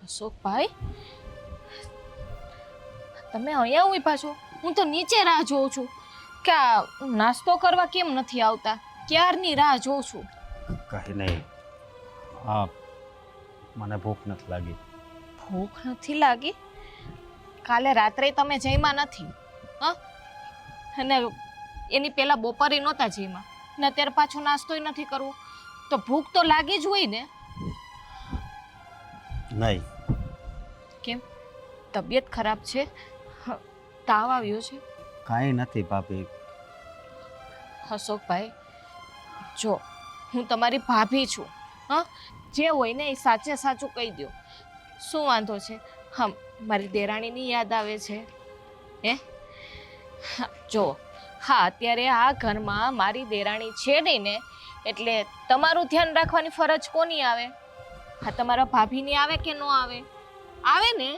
અશોકભાઈ, તમે અહીંયા ઊભા છો? હું તો નીચે રાહ જોઉં છું કે આ નાસ્તો કરવા કેમ નથી આવતા. ક્યારની રાહ જોઉં છું. કઈ નહીં. હા, મને ભૂખ નથી લાગી. ભૂખ નથી લાગી? કાલે રાત્રે તમે જમ્યા નથી, હા? અને એની પહેલા બપોરે નહોતા જમ્યા ને અત્યારે પાછો નાસ્તોય નથી કરવો, તો ભૂખ તો લાગી જ હોય ને. નહીં. કેમ, તબિયત ખરાબ છે? તાવ આવ્યો છે? કાંઈ નથી ભાભી. અશોકભાઈ, જો હું તમારી ભાભી છું, હા? જે હોય ને એ સાચે સાચું કહી દો. શું વાંધો છે? હા, મારી દેરાણીની યાદ આવે છે હે? જો હા, અત્યારે આ ઘરમાં મારી દેરાણી છે નહીં ને, એટલે તમારું ધ્યાન રાખવાની ફરજ કોની આવે? હા, તમારા ભાભીની આવે કે ન આવે? આવે ને?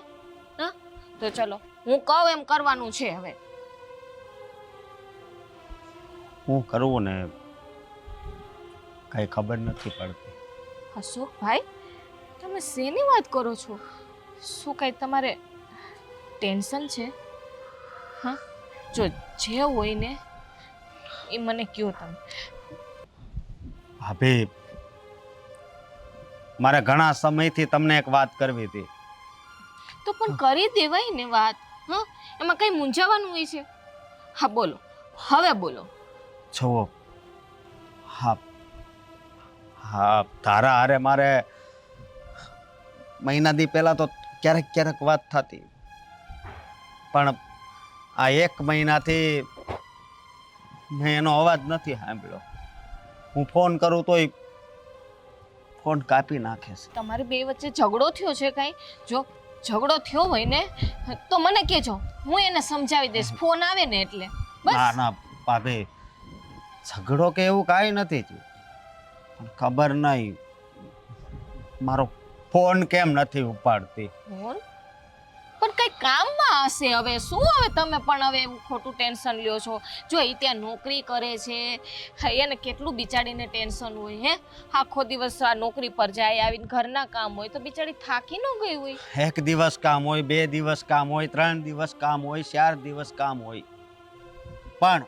હા, તો ચલો હું કહું એમ કરવાનું છે. હવે હું કરવું ને કઈ ખબર નથી પડતી. અશોકભાઈ, તમે શેની વાત કરો છો? શું કઈ તમારે ટેન્શન છે? હા, જો જે હોય ને એ મને કહો તમે. ભાભી, મારે ઘણા સમયથી તમને એક વાત કરવી હતી. તો પણ કરી દેવાય ને વાત. હા, એમાં કઈ મૂંઝાવાનું હોય છે? હા બોલો, હવે બોલો. જુઓ, હા હા, તારા હારે મારે મહિના દી પહેલા તો ક્યારેક ક્યારેક વાત થતી, પણ આ એક મહિનાથી મેં એનો અવાજ નથી સાંભળ્યો. હું ફોન કરું તોય ફોન કાપી નાખે છે. તમારી બે વચ્ચે ઝઘડો થયો છે કાંઈ? જો ઝઘડો થયો હોય ને તો મને કહેજો, હું એને સમજાવી દઈશ. ફોન આવે ને એટલે બસ. ના ના ભાભી, ઝઘડો કે એવું કાંઈ નથી થયું, પણ ખબર નહીં મારો ફોન કેમ નથી ઉપાડતી. ફોન પણ કઈ કામમાં હશે. હવે શું, હવે તમે પણ હવે એવું ખોટું ટેન્શન લ્યો છો. જો એ ત્યાં નોકરી કરે છે, એને કેટલું બિચારીને ટેન્શન હોય હે? આખો દિવસ આ નોકરી પર જાય, આવીને ઘરના કામ હોય તો બિચારી થાકી ન ગઈ હોય? એક દિવસ કામ હોય, 2 દિવસ કામ હોય, 3 દિવસ કામ હોય, 4 દિવસ કામ હોય, પણ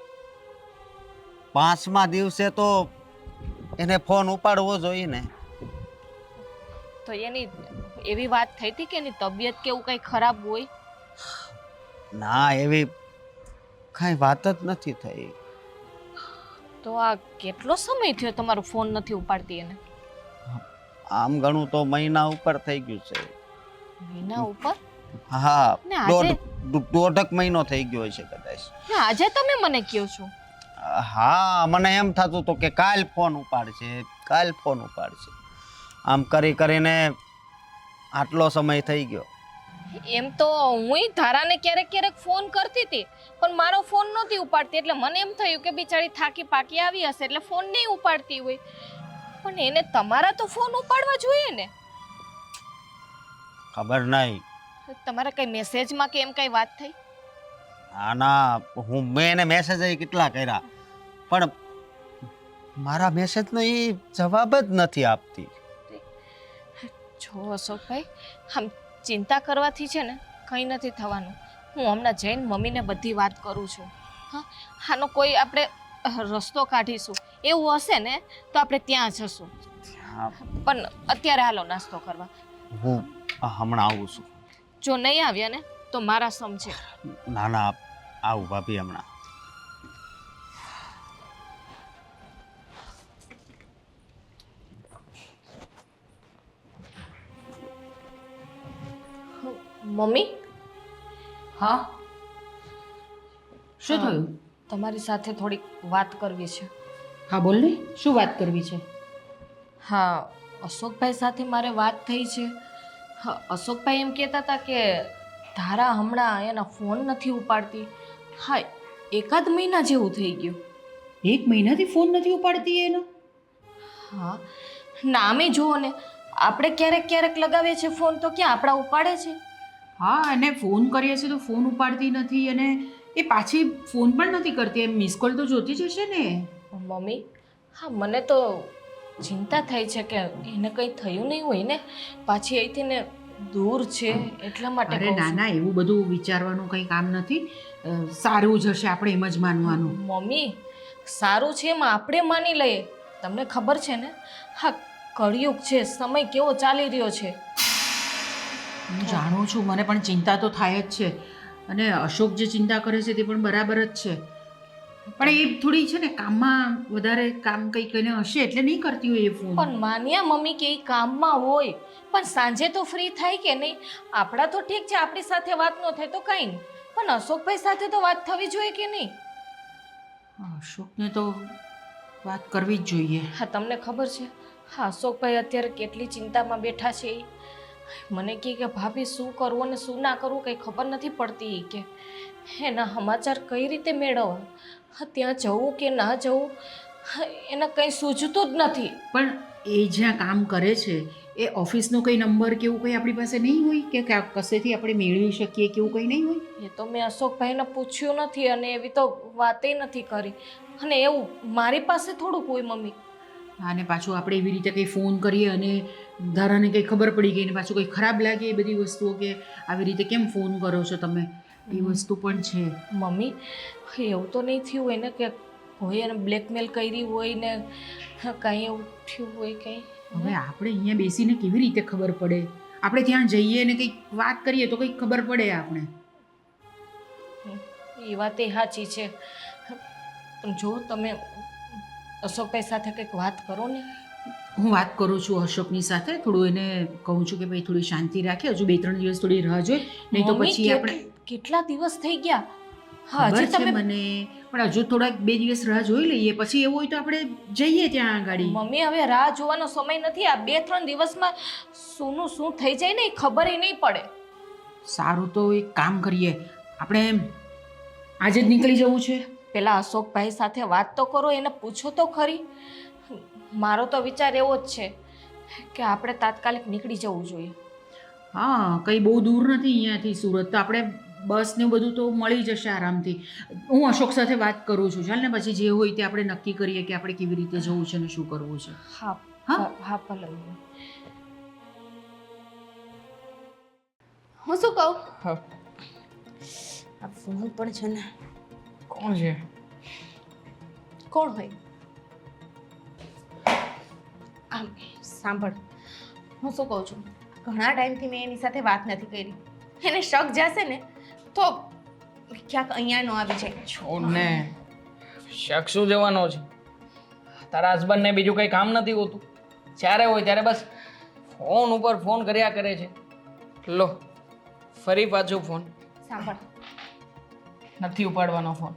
5મા દિવસે તો એને ફોન ઉપાડવો જોઈએ ને. તો એની એવી વાત થઈ હતી કે એની તબિયત કેવું કઈ ખરાબ હોય? ના, એવી કઈ વાત જ નથી થઈ. તો આ કેટલો સમય થયો તમારો ફોન નથી ઉપાડતી એને? આમ ગણું તો મહિના ઉપર થઈ ગયું છે. મહિના ઉપર? હા, ને આજે? દોઢક મહિનો થઈ ગયો છે કદાચ. ને આજે તમે મને કહો છો? હા, મને એમ થતું હતું કે કાલ ફોન ઉપાડશે, કાલ ફોન ઉપાડશે. આમ કરી કરીને આટલો સમય થઈ ગયો. એમ તો હું ધારાને ક્યારેક ક્યારેક ફોન કરતી હતી, પણ મારો ફોન નહોતી ઉપાડતી, એટલે મને એમ થયું કે બિચારી થાકી પાકી આવી હશે એટલે ફોન નહીં ઉપાડતી હોય. પણ એને તમારા તો ફોન ઉપાડવા જોઈએ ને. ખબર નહીં. તમારા કઈ મેસેજમાં કે એમ કઈ વાત થઈ? આના મેં એને મેસેજ કેટલા કર્યા, પણ મારા મેસેજનો એ જવાબ જ નથી આપતી. જો અશોકભાઈ, આમ ચિંતા કરવાથી છે ને કંઈ નથી થવાનું. હું હમણાં જઈને મમ્મીને બધી વાત કરું છું. હા, આનો કોઈ આપણે રસ્તો કાઢીશું. એવું હશે ને તો આપણે ત્યાં જશું. પણ અત્યારે હાલો નાસ્તો કરવા. હું હમણાં આવું છું. જો નહીં આવ્યા ને તો મારા સમજે. ના ના, આવું ભાભી હમણાં. મમ્મી. હા, શું થયું? તમારી સાથે થોડીક વાત કરવી છે. હા બોલ ને, શું વાત કરવી છે? હા, અશોકભાઈ સાથે મારે વાત થઈ છે. હા, અશોકભાઈ એમ કહેતા હતા કે ધારા હમણાં એના ફોન નથી ઉપાડતી. હા, એકાદ મહિના જેવું થઈ ગયું. 1 મહિનાથી ફોન નથી ઉપાડતી એનો? હા, નામે જુઓ ને, આપણે ક્યારેક ક્યારેક લગાવીએ છીએ ફોન તો ક્યાં આપણા ઉપાડે છે? હા, અને ફોન કરીએ છીએ તો ફોન ઉપાડતી નથી, અને એ પાછી ફોન પણ નથી કરતી. એમ મિસ કોલ તો જોતી જ હશે ને. મમ્મી, હા મને તો ચિંતા થાય છે કે એને કંઈ થયું નહીં હોય ને. પાછી અહીંથી ને દૂર છે એટલા માટે અરે કહું ના છું. ના એવું બધું વિચારવાનું કંઈ કામ નથી. સારું જ હશે, આપણે એમ જ માનવાનું. મમ્મી સારું છે એમ આપણે માની લઈએ. તમને ખબર છે ને હા કળિયુગ છે, સમય કેવો ચાલી રહ્યો છે. હું જાણું છું, મને પણ ચિંતા તો થાય જ છે. અને અશોક જે ચિંતા કરે છે તે પણ બરાબર જ છે. પણ એ થોડી છે ને કામમાં વધારે કામ કંઈ કઈને હશે એટલે નહીં કરતી હોય એ ફોન. પણ માન્યા મમ્મી કે એ કામમાં હોય પણ સાંજે તો ફ્રી થાય કે નહીં? આપણા તો ઠીક છે, આપણી સાથે વાત ન થાય તો કાંઈ નહીં, પણ અશોકભાઈ સાથે તો વાત થવી જોઈએ કે નહીં? અશોકને તો વાત કરવી જ જોઈએ. હા તમને ખબર છે હા અશોકભાઈ અત્યારે કેટલી ચિંતામાં બેઠા છે એ મને કહે કે ભાભી શું કરવું અને શું ના કરવું કંઈ ખબર નથી પડતી એ કે એના સમાચાર કઈ રીતે મેળવવા, હા ત્યાં જવું કે ના જવું એને કંઈ સૂઝતું જ નથી. પણ એ જ્યાં કામ કરે છે એ ઓફિસનો કંઈ નંબર કે એવું કંઈ આપણી પાસે નહીં હોય કે કશેથી આપણે મેળવી શકીએ કે એવું કંઈ નહીં હોય? એ તો મેં અશોકભાઈને પૂછ્યું નથી અને એવી તો વાતે નથી કરી. અને એવું મારી પાસે થોડુંક હોય મમ્મી. અને પાછું આપણે એવી રીતે કંઈ ફોન કરીએ અને ધારાને કંઈ ખબર પડી ગઈ ને પાછું કંઈ ખરાબ લાગે એ બધી વસ્તુઓ કે આવી રીતે કેમ ફોન કરો છો તમે, એ વસ્તુ પણ છે. મમ્મી એવું તો નહીં થયું હોય ને કે કોઈ એને બ્લેકમેલ કરી હોય ને કાંઈ એવું થયું હોય કંઈ? હવે આપણે અહીંયા બેસીને કેવી રીતે ખબર પડે? આપણે ત્યાં જઈએ ને કંઈક વાત કરીએ તો કંઈક ખબર પડે આપણે. એ વાત એ સાચી છે પણ જો તમે અશોકભાઈ સાથે કંઈક વાત કરો ને. હું વાત કરું છું અશોકની સાથે, થોડું એને કહું છું કે ભાઈ થોડી શાંતિ રાખે, હજુ 2-3 દિવસ થોડી રાહ જોઈ, નહીં તો મમ્મી, પછી આપણે કેટલા દિવસ થઈ ગયા. હા ખબર હજી છે તમે મને, પણ હજુ થોડાક 2 દિવસ રાહ જોઈ લઈએ, પછી એવું હોય તો આપણે જઈએ ત્યાં આગળ. મમ્મી હવે રાહ જોવાનો સમય નથી. આ 2-3 દિવસમાં શુંનું શું થઈ જાય ને એ ખબર નહીં પડે. સારું તો એક કામ કરીએ, આપણે આજે જ નીકળી જવું છે. પેલા અશોકભાઈ સાથે વાત તો કરો, એને પૂછો તો ખરી. મારો તો વિચાર એવો જ છે કે આપણે તાત્કાલિક નીકળી જવું જોઈએ. હા, કંઈ બહુ દૂર નથી અહીંયાથી સુરત, તો આપણે બસ ને બધું તો મળી જશે આરામથી. હું અશોક સાથે વાત કરું છું, ચાલ ને પછી જે હોય તે આપણે નક્કી કરીએ કે આપણે કેવી રીતે જવું છે ને શું કરવું છે. હા હા? હા ભલે મમ્મી. હું શું કહું, હા આ ફોન પણ છે ને, કોણ છે? કોણ હોય? આમ સાંભળ, હું શું કહું છું, ઘણા ટાઈમથી મેં એની સાથે વાત નથી કરી. એને શક જશે ને તો ક્યાંક અહીંયા ન આવી જાય. છોડ ને, શક શું જવાનો છે? તારા હસબન્ડને બીજું કંઈ કામ નથી હોતું? જ્યારે હોય ત્યારે બસ ફોન ઉપર ફોન કર્યા કરે છે. લો ફરી પાછો ફોન. સાંભળ, નથી ઉપાડવાનો ફોન.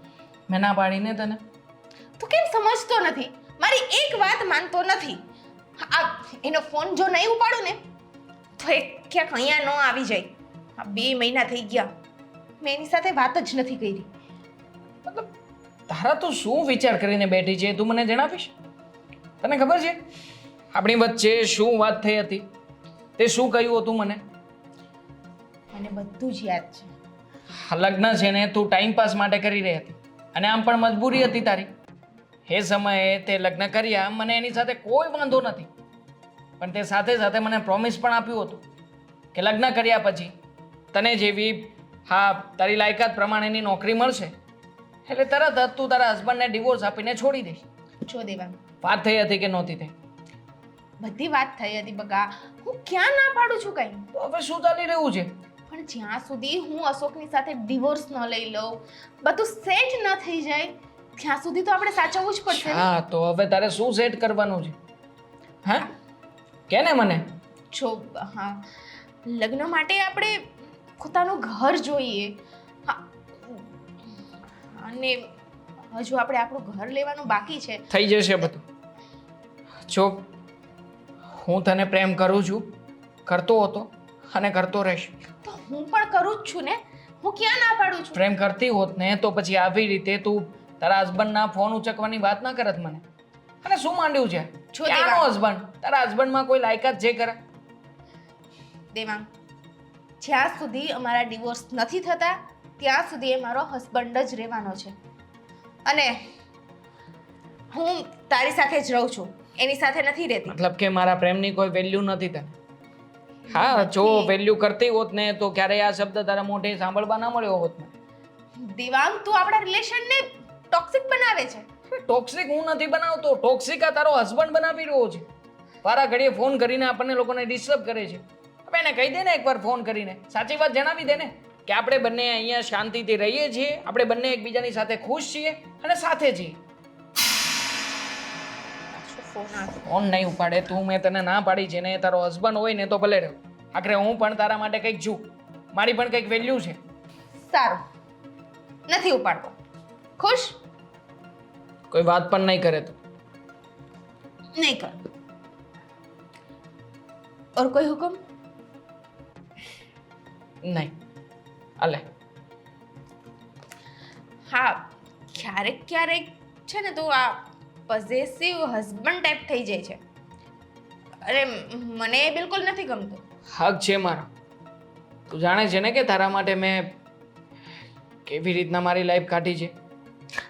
મેં ના પાડીને તને. તું કેમ સમજતો નથી? મારી એક વાત માનતો નથી. આ એનો ફોન જો નહીં ઉપાડું ને તો એ ક્યાંક અહીંયા ન આવી જાય. આ 2 મહિના થઈ ગયા, મેં એની સાથે વાત જ નથી કરી. મતલબ તારા તો શું વિચાર કરીને બેઠી છે તું મને જણાવીશ? તને ખબર છે આપણી વચ્ચે શું વાત થઈ હતી? તે શું કહ્યું હતું મને? મને બધું જ યાદ છે. આ લગ્ન છે ને તું ટાઈમ પાસ માટે કરી રહી હતી અને આમ પણ મજબૂરી હતી તારી. એ સમયે તે લગ્ન કર્યા, મને એની સાથે કોઈ વાંધો નથી, પણ તે સાથે સાથે મને પ્રોમિસ પણ આપ્યું હતું કે લગ્ન કર્યા પછી તને જેવી હા તારી લાયકાત પ્રમાણેની નોકરી મળશે એટલે તરત જ તું તારા હસબન્ડને ડિવોર્સ આપીને છોડી દઈશ. જો દેવાંગ, વાત થઈ હતી કે નહોતી થઈ? બધી વાત થઈ હતી બગા, હું ક્યાં ના પાડું છું કઈ. તો હવે શું ચાલી રહ્યું છે? પણ જ્યાં સુધી હું અશોકની સાથે ડિવોર્સ ન લઈ લઉં, બધું સેટ ન થઈ જાય ત્યાં સુધી તો આપણે સાચવવું જ પડશે ને. હા તો હવે તારે શું સેટ કરવાનું છે? હા કે ને મને? જો હા, લગ્ન માટે આપણે પોતાનું ઘર જોઈએ. હા, અને હજુ આપણે આપણું ઘર લેવાનું બાકી છે. થઈ જશે બધું. જો હું તને પ્રેમ કરું છું, કરતો હતો અને કરતો રહીશ. તો હું પણ કરું જ છું ને, હું ક્યાં ના પાડું છું. પ્રેમ કરતી હોત ને તો પછી આવી રીતે તું તારા હસબન્ડના ફોન ઉચકવાની વાત ના કરત મને. અને શું માંડ્યું છે? જો ક્યાંનો હસબન્ડ? તારા હસબન્ડમાં કોઈ લાયકાત છે કરે? દેવાંગ, જ્યાં સુધી અમારા ડિવોર્સ નથી થતા ત્યાં સુધી એ મારો હસબન્ડ જ રહેવાનો છે. અને હું તારી સાથે જ રહું છું, એની સાથે નથી રહેતી. મતલબ કે મારા પ્રેમની કોઈ વેલ્યુ નથી તને? હા જો નથી. વેલ્યુ કરતી હોત ને તો ક્યારેય આ શબ્દ તારા મોઢે સાંભળવા ના મળ્યો હોત ને. દિવાંગ તું આપણા રિલેશનને ટોક્સિક બનાવે છે. ટોક્સિક હું નથી બનાવતો, ટોક્સિક આ તારો હસબન્ડ બનાવી રહ્યો છે. વારા ઘડીએ ફોન કરીને આપણને લોકોને ડિસ્ટર્બ કરે છે. હવે એને કહી દે ને એકવાર ફોન કરીને, સાચી વાત જણાવી દે ને કે આપણે બંને અહીંયા શાંતિથી રહીએ છીએ, આપણે બંને એકબીજાની સાથે ખુશ છીએ અને સાથે છીએ. ફોન નહીં ઉપાડે તું, મેં તને ના પાડી છે ને, તારો હસબન્ડ હોય ને તો ભલે રહ્યો. આખરે હું પણ તારા માટે કંઈક છું, મારી પણ કંઈક વેલ્યુ છે. સારું, નથી ઉપાડતો. ખુશ? કોઈ વાત પણ નહીં કરે તું. નહીં કર. और कोई हुक्म? નહીં અલે. હા, ક્યારેક ક્યારેક છે ને તું આ પોઝેસિવ હસબન્ડ ટાઈપ થઈ જાય છે. અરે મને એ બિલકુલ નથી ગમતું. હક છે મારો. તું જાણે છે ને કે તારા માટે મેં કેવી રીતના મારી લાઈફ કાઢી છે.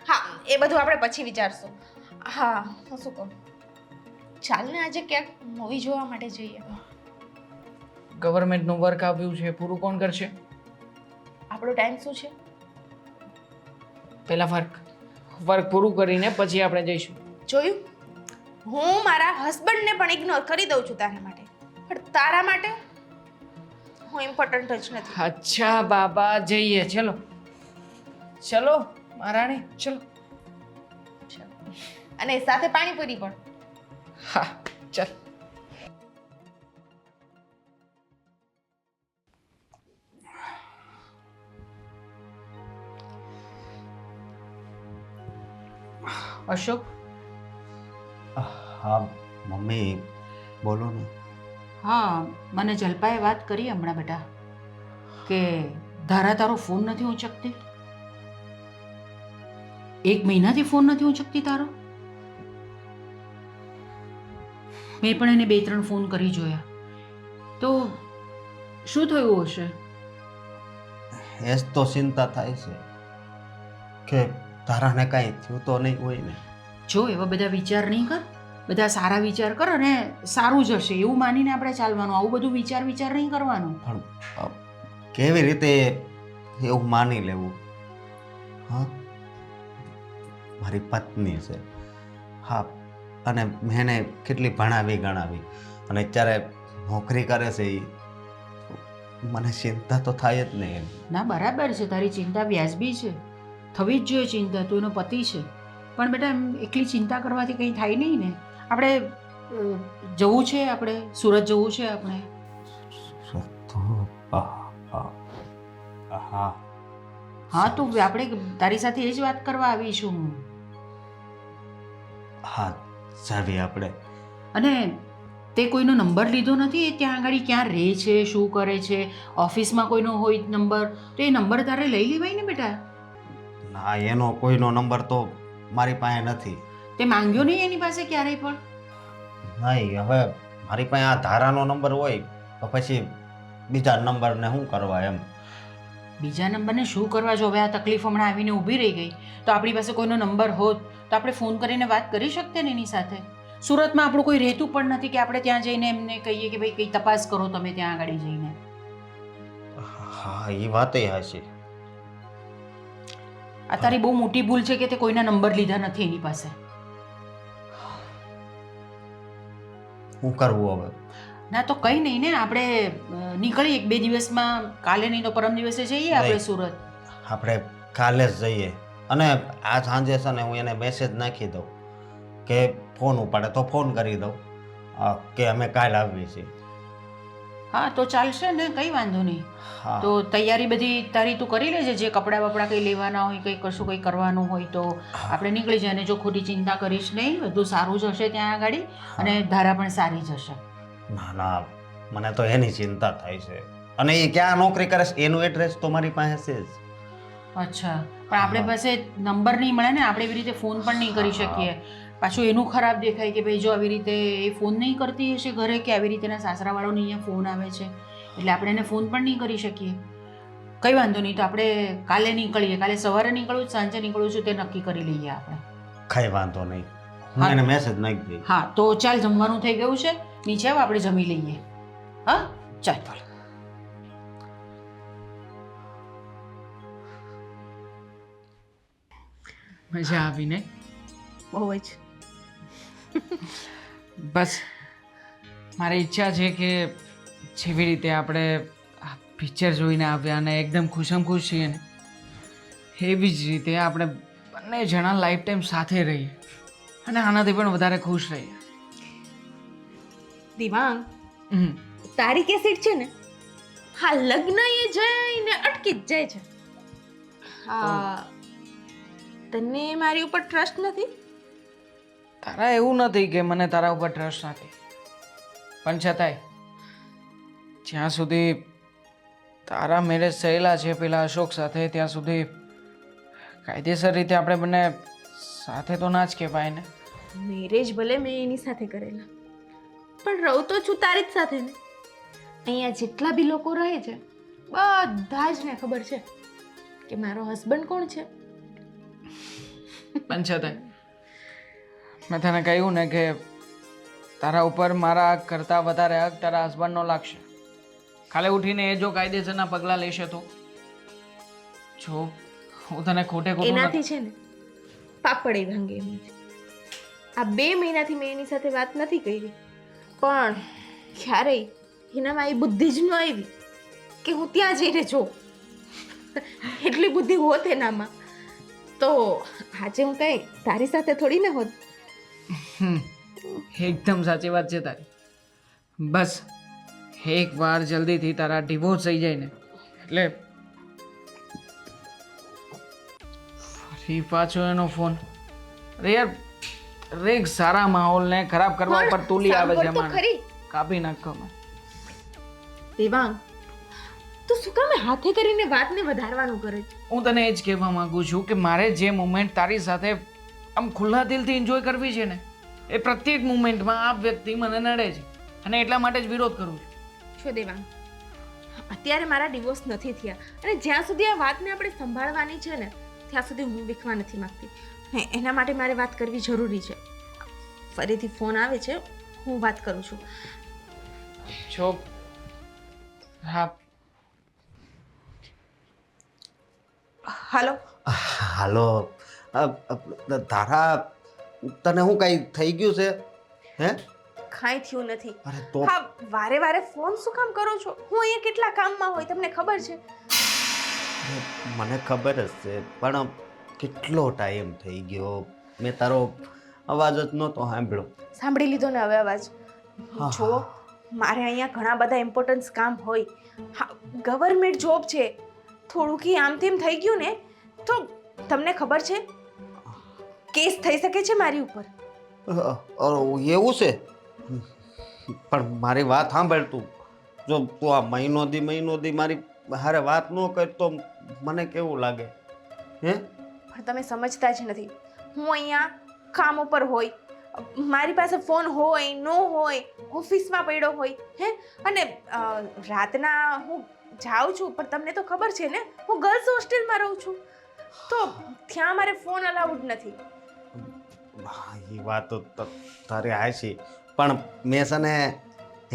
હા, એ બધું આપણે પછી વિચારશું. હા, હું શું કહું, ચાલ ને આજે ક્યાંક મૂવી જોવા માટે જઈએ. ગવર્મેન્ટનું વર્ક આવ્યું છે, પૂરું કોણ કરશે? આપણો ટાઈમ શું છે? પહેલા વર્ક પૂરું કરીને પછી આપણે જઈશું. જોયું, હું મારા હસબન્ડને પણ ઇગ્નોર કરી દઉં છું તારા માટે, પણ તારા માટે હું ઇમ્પોર્ટન્ટ જ નથી. અચ્છા બાબા, જઈએ. ચલો ચલો મહારાણી, ચલો. અને સાથે પાણીપુરી પણ. હા ચાલ. અશોક, હા મમ્મી બોલો ને. હા મને જલપાએ વાત કરી હમણાં બેટા કે ધારા તારો ફોન નથી ઉંચકતી. 1 મહિનાથી ફોન નથી ઉંચકતી તારો. મેં પણ એને 2-3 ફોન કરી જોયા. તો શું થયું હશે? એ જ તો ચિંતા થાય છે કે તારાને કાંઈ થયું તો નહીં હોય ને. જો એવા બધા વિચાર નહીં કર, બધા સારા વિચાર કર અને સારું જ હશે એવું માનીને આપણે ચાલવાનું. આવું બધું વિચાર નહીં કરવાનું. પણ કેવી રીતે એવું માની લેવું? હા, મારી પત્ની છે. હા, અને મેં એને કેટલી ભણાવી ગણાવી અને અત્યારે નોકરી કરે છે. એ મને ચિંતા તો થાય જ નહીં. ના બરાબર છે, તારી ચિંતા વ્યાજબી છે, થવી જ જોઈએ ચિંતા. તું એનો પતિ છે, પણ બેટા એમ એકલી ચિંતા કરવાથી કંઈ થાય નહીં ને. આપણે જવું છે, આપણે સુરત જવું છે આપણે. હા હા તો આપણે તારી સાથે એ જ વાત કરવા આવીશું હું. હા જાવી આપણે. અને તે કોઈનો નંબર લીધો નથી? એ ત્યાં આગળ ક્યાં રહે છે, શું કરે છે? ઓફિસમાં કોઈનો હોય નંબર તો એ નંબર તારે લઈ લેવાય ને બેટા. ના, એનો કોઈનો નંબર તો મારી પાસે નથી. તે માંગ્યો નહીં એની પાસે ક્યારેય પણ? નહીં, હવે મારી પાસે આ ધારાનો નંબર હોય તો પછી બીજા નંબરને શું કરવા એમ. બીજા નંબરને શું કરવા? જો હવે આ તકલીફ હમણાં આવીને ઊભી રહી ગઈ તો આપણી પાસે કોઈનો નંબર હોત તો આપણે ફોન કરીને વાત કરી શકતે ને એની સાથે. સુરતમાં આપણું કોઈ રહેતું પણ નથી કે આપણે ત્યાં જઈને એમને કહીએ કે ભાઈ કંઈ તપાસ કરો તમે ત્યાં આગળ જઈને. હા, એ વાત હશે. આ તારી બહુ મોટી ભૂલ છે કે તે કોઈના નંબર લીધા નથી એની પાસે. શું કરવું હવે? ના તો કંઈ નહીં ને, આપણે નીકળી 1-2 દિવસમાં, કાલે નહીં તો પરમ દિવસે જઈએ આપણે સુરત. આપણે કાલે જ જઈએ. અને આ સાંજે છે ને હું એને મેસેજ નાખી દઉં કે ફોન ઉપાડે તો ફોન કરી દઉં કે અમે કાલે આવીએ છીએ. હા તો ચાલશે ને, કંઈ વાંધો નહીં. હા તો તૈયારી બધી તારી તું કરી લેજે. જે કપડાં બપડા કંઈ લેવાના હોય, કંઈ કશું કંઈ કરવાનું હોય તો આપણે નીકળી જાય. અને જો ખોટી ચિંતા કરીશ નહીં, બધું સારું જ હશે ત્યાં આગળ અને ધારા પણ સારી જ હશે. ના ના, મને તો એની ચિંતા થાય છે. અને એ ક્યાં નોકરી કરે છે એનું એડ્રેસ તો મારી પાસે છે જ. અચ્છા, પણ આપણે પાસે નંબર નહીં મળે ને, આપણે એવી રીતે ફોન પણ નહીં કરી શકીએ. પાછું એનું ખરાબ દેખાય કે ભાઈ જો આવી રીતે એ ફોન નહીં કરતી હશે ઘરે, કે આવી રીતે એના સાસરાવાળોને અહીંયા ફોન આવે છે એટલે આપણે એને ફોન પણ નહીં કરી શકીએ. કંઈ વાંધો નહીં, તો આપણે કાલે નીકળીએ. કાલે સવારે નીકળવું, સાંજે નીકળવું છું તે નક્કી કરી લઈએ આપણે. કઈ વાંધો નહીં, હું એને મેસેજ નાખી દઈશ. હા તો ચાલ, જમવાનું થઈ ગયું છે, નીચે આવ આપણે જમી લઈએ. હા ચાલ મજા આવીને બહુ જ. બસ મારી ઈચ્છા છે કે જેવી રીતે આપણે આ પિક્ચર જોઈને આવ્યા અને એકદમ ખુશમ ખુશ છીએ ને એવી જ રીતે આપણે બંને જણા લાઈફ ટાઈમ સાથે રહીએ અને આનાથી પણ વધારે ખુશ રહીએ. દિવાંગ, હમ. તારી કેસેટ છે ને હા લગ્ન એ જઈને અટકી જ જાય છે. હા, તને મારી ઉપર ટ્રસ્ટ નથી? તારા એવું નથી કે મને તારા ઉપર ટ્રસ્ટ નથી, પણ છતાંય જ્યાં સુધી તારા મેરેજ થયેલા છે પેલા અશોક સાથે ત્યાં સુધી કાયદેસર રીતે આપણે બંને સાથે તો ના જ કહેવાય ને. મેરેજ ભલે મેં એની સાથે કરેલા, પણ રહું તો છું તારી જ સાથે ને. અહીંયા જેટલા બી લોકો રહે છે બધા જ ને ખબર છે કે મારો હસબન્ડ કોણ છે. પણ છતાંય મેં તને કહ્યું ને કે તારા ઉપર મારા હક કરતાં વધારે હક તારા હસબન્ડનો લાગશે. કાલે ઉઠીને એ જો કાયદેસરના પગલાં લેશે તો જો હું તને ખોટે ખોટું એનાથી છે ને પાપડ એ ભાંગે એમ નથી. આ 2 મહિનાથી મેં એની સાથે વાત નથી કરી, પણ ક્યારેય એનામાં એ બુદ્ધિ જ ન આવી કે હું ત્યાં જઈને જોઉં. એટલી બુદ્ધિ હોત એનામાં તો આજે હું કઈ તારી સાથે થોડી ને હોત. એકદમ સાચી વાત છે તારી. બસ એકવાર જલ્દીથી તારા ડિવોર્સ થઈ જાય ને એટલે ફરી પાછો એનો ફોન. અરે યાર એક સારા માહોલને ખરાબ કરવા પર તુલી આવે છે સાંભળ તો માણસ. ખરી. કાપી નાખો મને. દેવાંગ, તું શું કામ હાથે કરીને વાતને વધારવાનું કરે છે? હું તને એ જ કહેવા માંગુ છું કે મારે જે મુમેન્ટ તારી સાથે આમ ખુલ્લા દિલથી એન્જોય કરવી છે ને એ પ્રત્યેક મુમેન્ટમાં આ વ્યક્તિ મને નડે છે અને એટલા માટે જ વિરોધ કરું છું. છો દેવાંગ, અત્યારે મારા ડિવોર્સ નથી થયા અને જ્યાં સુધી આ વાતને આપણે સંભાળવાની છે ને ત્યાં સુધી હું વીખવા નથી માંગતી. એના માટે મારે વાત કરવી જરૂરી છે. ફરીથી ફોન આવે છે, હું વાત કરું છું. છો હા હાલો. હાલો. તારા તને શું કઈ થઈ ગયું છે? હે? કાંઈ થયું નથી. અરે તો હા, વારે વારે ફોન શું કામ કરો છો? હું અહીંયા કેટલા કામમાં હોય તમને ખબર છે. મને ખબર જ છે, પણ કેટલો ટાઈમ થઈ ગયો મેં તારો અવાજ જ નહોતો સાંભળ્યો. સાંભળી લીધો ને હવે અવાજ? હા, જો મારે અહીંયા ઘણા બધા ઇમ્પોર્ટન્સ કામ હોય. હા, ગવર્મેન્ટ જોબ છે. થોડુંક આમ તેમ થઈ ગયું ને તો તમને ખબર છે કેસ થઈ શકે છે મારી ઉપર. એવું છે? પણ મારી વાત સાંભળ તું. જો તું આ મહિનો દી મારી હારે વાત ન કર તો મને કેવું લાગે? હે? પણ તમે સમજતા જ નથી. હું અહીંયા કામ ઉપર હોય, મારી પાસે ફોન હોય ન હોય, ઓફિસમાં પડ્યો હોય હે, અને રાતના હું જાઉં છું પણ તમને તો ખબર છે ને હું ગર્લ્સ હોસ્ટેલમાં રહું છું તો ત્યાં મારે ફોન અલાઉડ નથી. એ વાત તો તારી હાચી, પણ મેં છે ને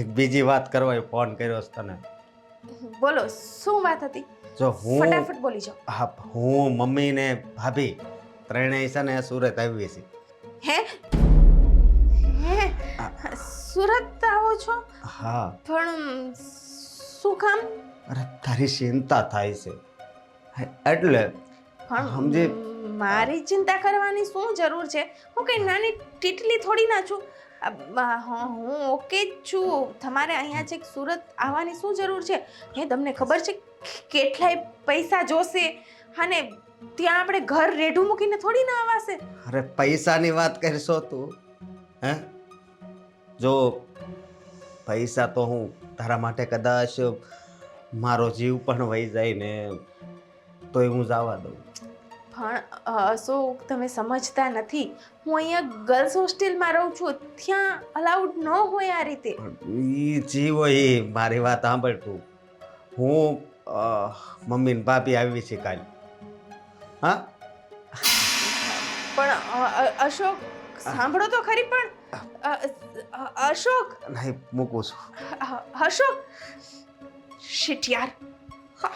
એક બીજી વાત કરવા ફોન કર્યો છે તને. બોલો, શું વાત હતી? જો હું ફટાફટ બોલી જાઓ. હા, હું મમ્મી ને ભાભી ત્રણેય છે ને સુરત આવી છે. હે હે સુરત આવો છો? હા. પણ શું કામ? અરે તારી ચિંતા થાય છે એટલે સમજી. પણ મારી ચિંતા કરવાની શું જરૂર છે? હું કઈ નાની ટીટલી થોડી ના છું. હું ઓકે જ છું. તમારે અહીંયા છે સુરત આવવાની શું જરૂર છે? તમને ખબર છે કેટલાય પૈસા જોશે અને ત્યાં આપણે ઘર રેઢું મૂકીને થોડી ના આવાશે. અરે પૈસાની વાત કરશો તું? હે? જો પૈસા તો હું તારા માટે કદાચ મારો જીવ પણ વહી જાય ને તોય હું જવા દઉં. પણ શું તમે સમજતા નથી? હું અહીંયા ગર્લ્સ હોસ્ટેલમાં રહું છું, ત્યાં અલાઉડ ન હોય આ રીતે. ઈ જીવ હોય એ મારી વાત સાંભળ તું. હું મમ્મી ને ભાભી આવી છે કાલે. હા, પણ અશોક સાંભળો તો ખરી. પણ અશોક નહીં મૂકું છું. અશોક શિટ યાર,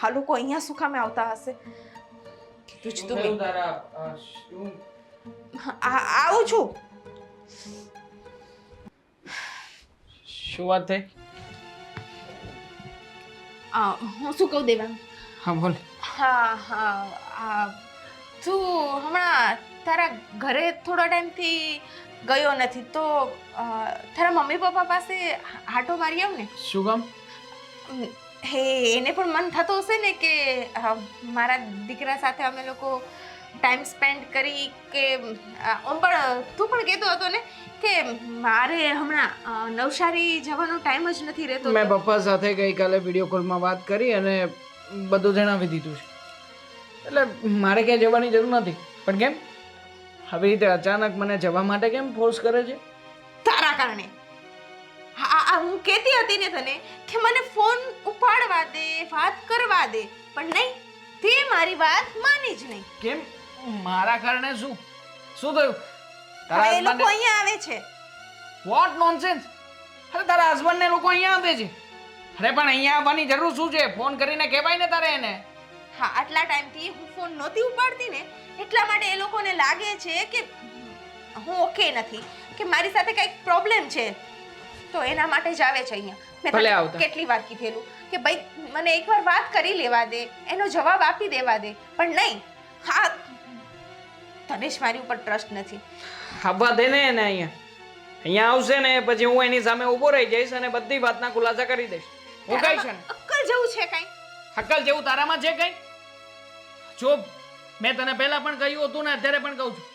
આ લોકો અહીંયા શું કામે આવતા હશે? કીધું જ તો મેં. આવું છું. શું વાત થઈ? હું શું કહું દેવાંગ? હા બોલ. હા, તું હમણાં તારા ઘરે થોડા ટાઈમથી ગયો નથી તો તારા મમ્મી પપ્પા પાસે આંટો મારી આવ ને. શું કામ? હે, એને પણ મન થતો હશે ને કે મારા દીકરા સાથે અમે લોકો ટાઈમ સ્પેન્ડ કરી કે આમ પણ તું પણ કહેતો હતો ને કે મારે હમણાં નવસારી જવાનો ટાઈમ જ નથી રહેતો. મેં પપ્પા સાથે ગઈકાલે વિડીયો કોલમાં વાત કરી અને બધું જણાવી દીધું છે. એટલે મારે ક્યાંય જવાની જરૂર નથી. પણ કેમ આવી રીતે અચાનક મને જવા માટે કેમ ફોર્સ કરે છે? તારા કારણે. હા, હું કહેતી હતી ને તને કે મને ફોન ઉપાડવા દે, વાત કરવા દે, પણ નહીં, તે મારી વાત માની જ નહીં. કેમ? મારા કારણે શું શું થયું? હવે એ લોકો અહીંયા આવે છે. What nonsense! અરે તારા હસબન્ડને લોકો અહીંયા આવે છે. અરે પણ અહીંયા આવવાની જરૂર શું છે? ફોન કરીને કહેવાય ને તારે એને. હા, આટલા ટાઈમથી હું ફોન નહોતી ઉપાડતી ને એટલા માટે એ લોકોને લાગે છે કે હું ઓકે નથી, કે મારી સાથે કંઈક પ્રોબ્લેમ છે, તો એના માટે જ આવે છે અહીંયા. મેં ભલે તને આવતા. કેટલી વાર કીધેલું કે ભાઈ મને એકવાર વાત કરી લેવા દે, એનો જવાબ આપી દેવા દે, પણ નહીં. હા, તને જ મારી ઉપર ટ્રસ્ટ નથી. આવવા દે ને એને અહીંયા આવશે ને પછી હું એની સામે ઊભો રહી જઈશ અને બધી વાતના ખુલાસા કરી દઈશ. હું કહીશ ને અક્કલ જેવું છે કાંઈ? હકલ જેવું તારામાં છે કઈ? જો મેં તને પહેલા પણ કહ્યું હતું ને અત્યારે પણ કહું છું,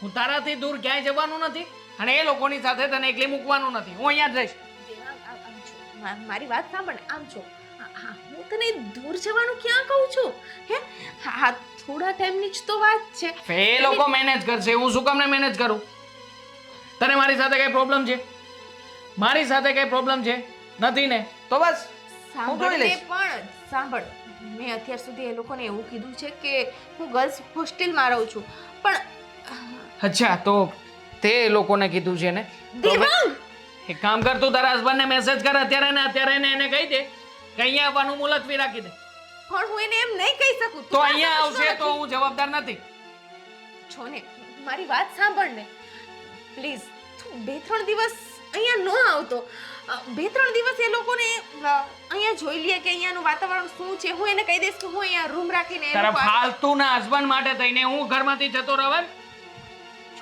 હું તારાથી દૂર ક્યાંય જવાનું નથી અને એ લોકોની સાથે તને એકલી મૂકવાનું નથી. હું અહીંયા જ રહીશ. આમ છો, મારી વાત સાંભળ ને, આમ છો. હા, હું તને દૂર જવાનું ક્યાં કહું છું? હે, હા, થોડા ટાઈમની જ તો વાત છે. એ લોકો મેનેજ કરશે, હું શું કામને મેનેજ કરું? તને મારી સાથે કઈ પ્રોબ્લેમ છે? મારી સાથે કઈ પ્રોબ્લેમ છે? નથી ને? તો બસ હું જોઈ સાંભળ ને, લઈશ. પણ સાંભળ, મેં અત્યાર સુધી એ લોકોને એવું કીધું છે કે હું ગર્લ્સ હોસ્ટેલમાં રહું છું, પણ અચ્છા, તો તે એ લોકોને કીધું છે ને? તો દેવાંગ! એક કામ કર, તું તારા હસબન્ડને મેસેજ કર અત્યારે ને એને કહી દે કે અહીંયા આવવાનું મુલતવી રાખી દે. પણ હું એને એમ નહીં કહી શકું. તો અહીંયા આવશે તો હું જવાબદાર નથી. છો ને, મારી વાત સાંભળ ને પ્લીઝ. તું 2-3 દિવસ અહીંયા ન આવતો. 2-3 દિવસ એ લોકોને અહીંયા જોઈ લે કે અહીંયાનું વાતાવરણ શું છે. હું એને કહી દઈશ કે હું અહીંયા રૂમ રાખીને એ તારા લોકો ફાલતુના હસબન્ડ માટે થઈને હું ઘરમાંથી જતો રહું એમ?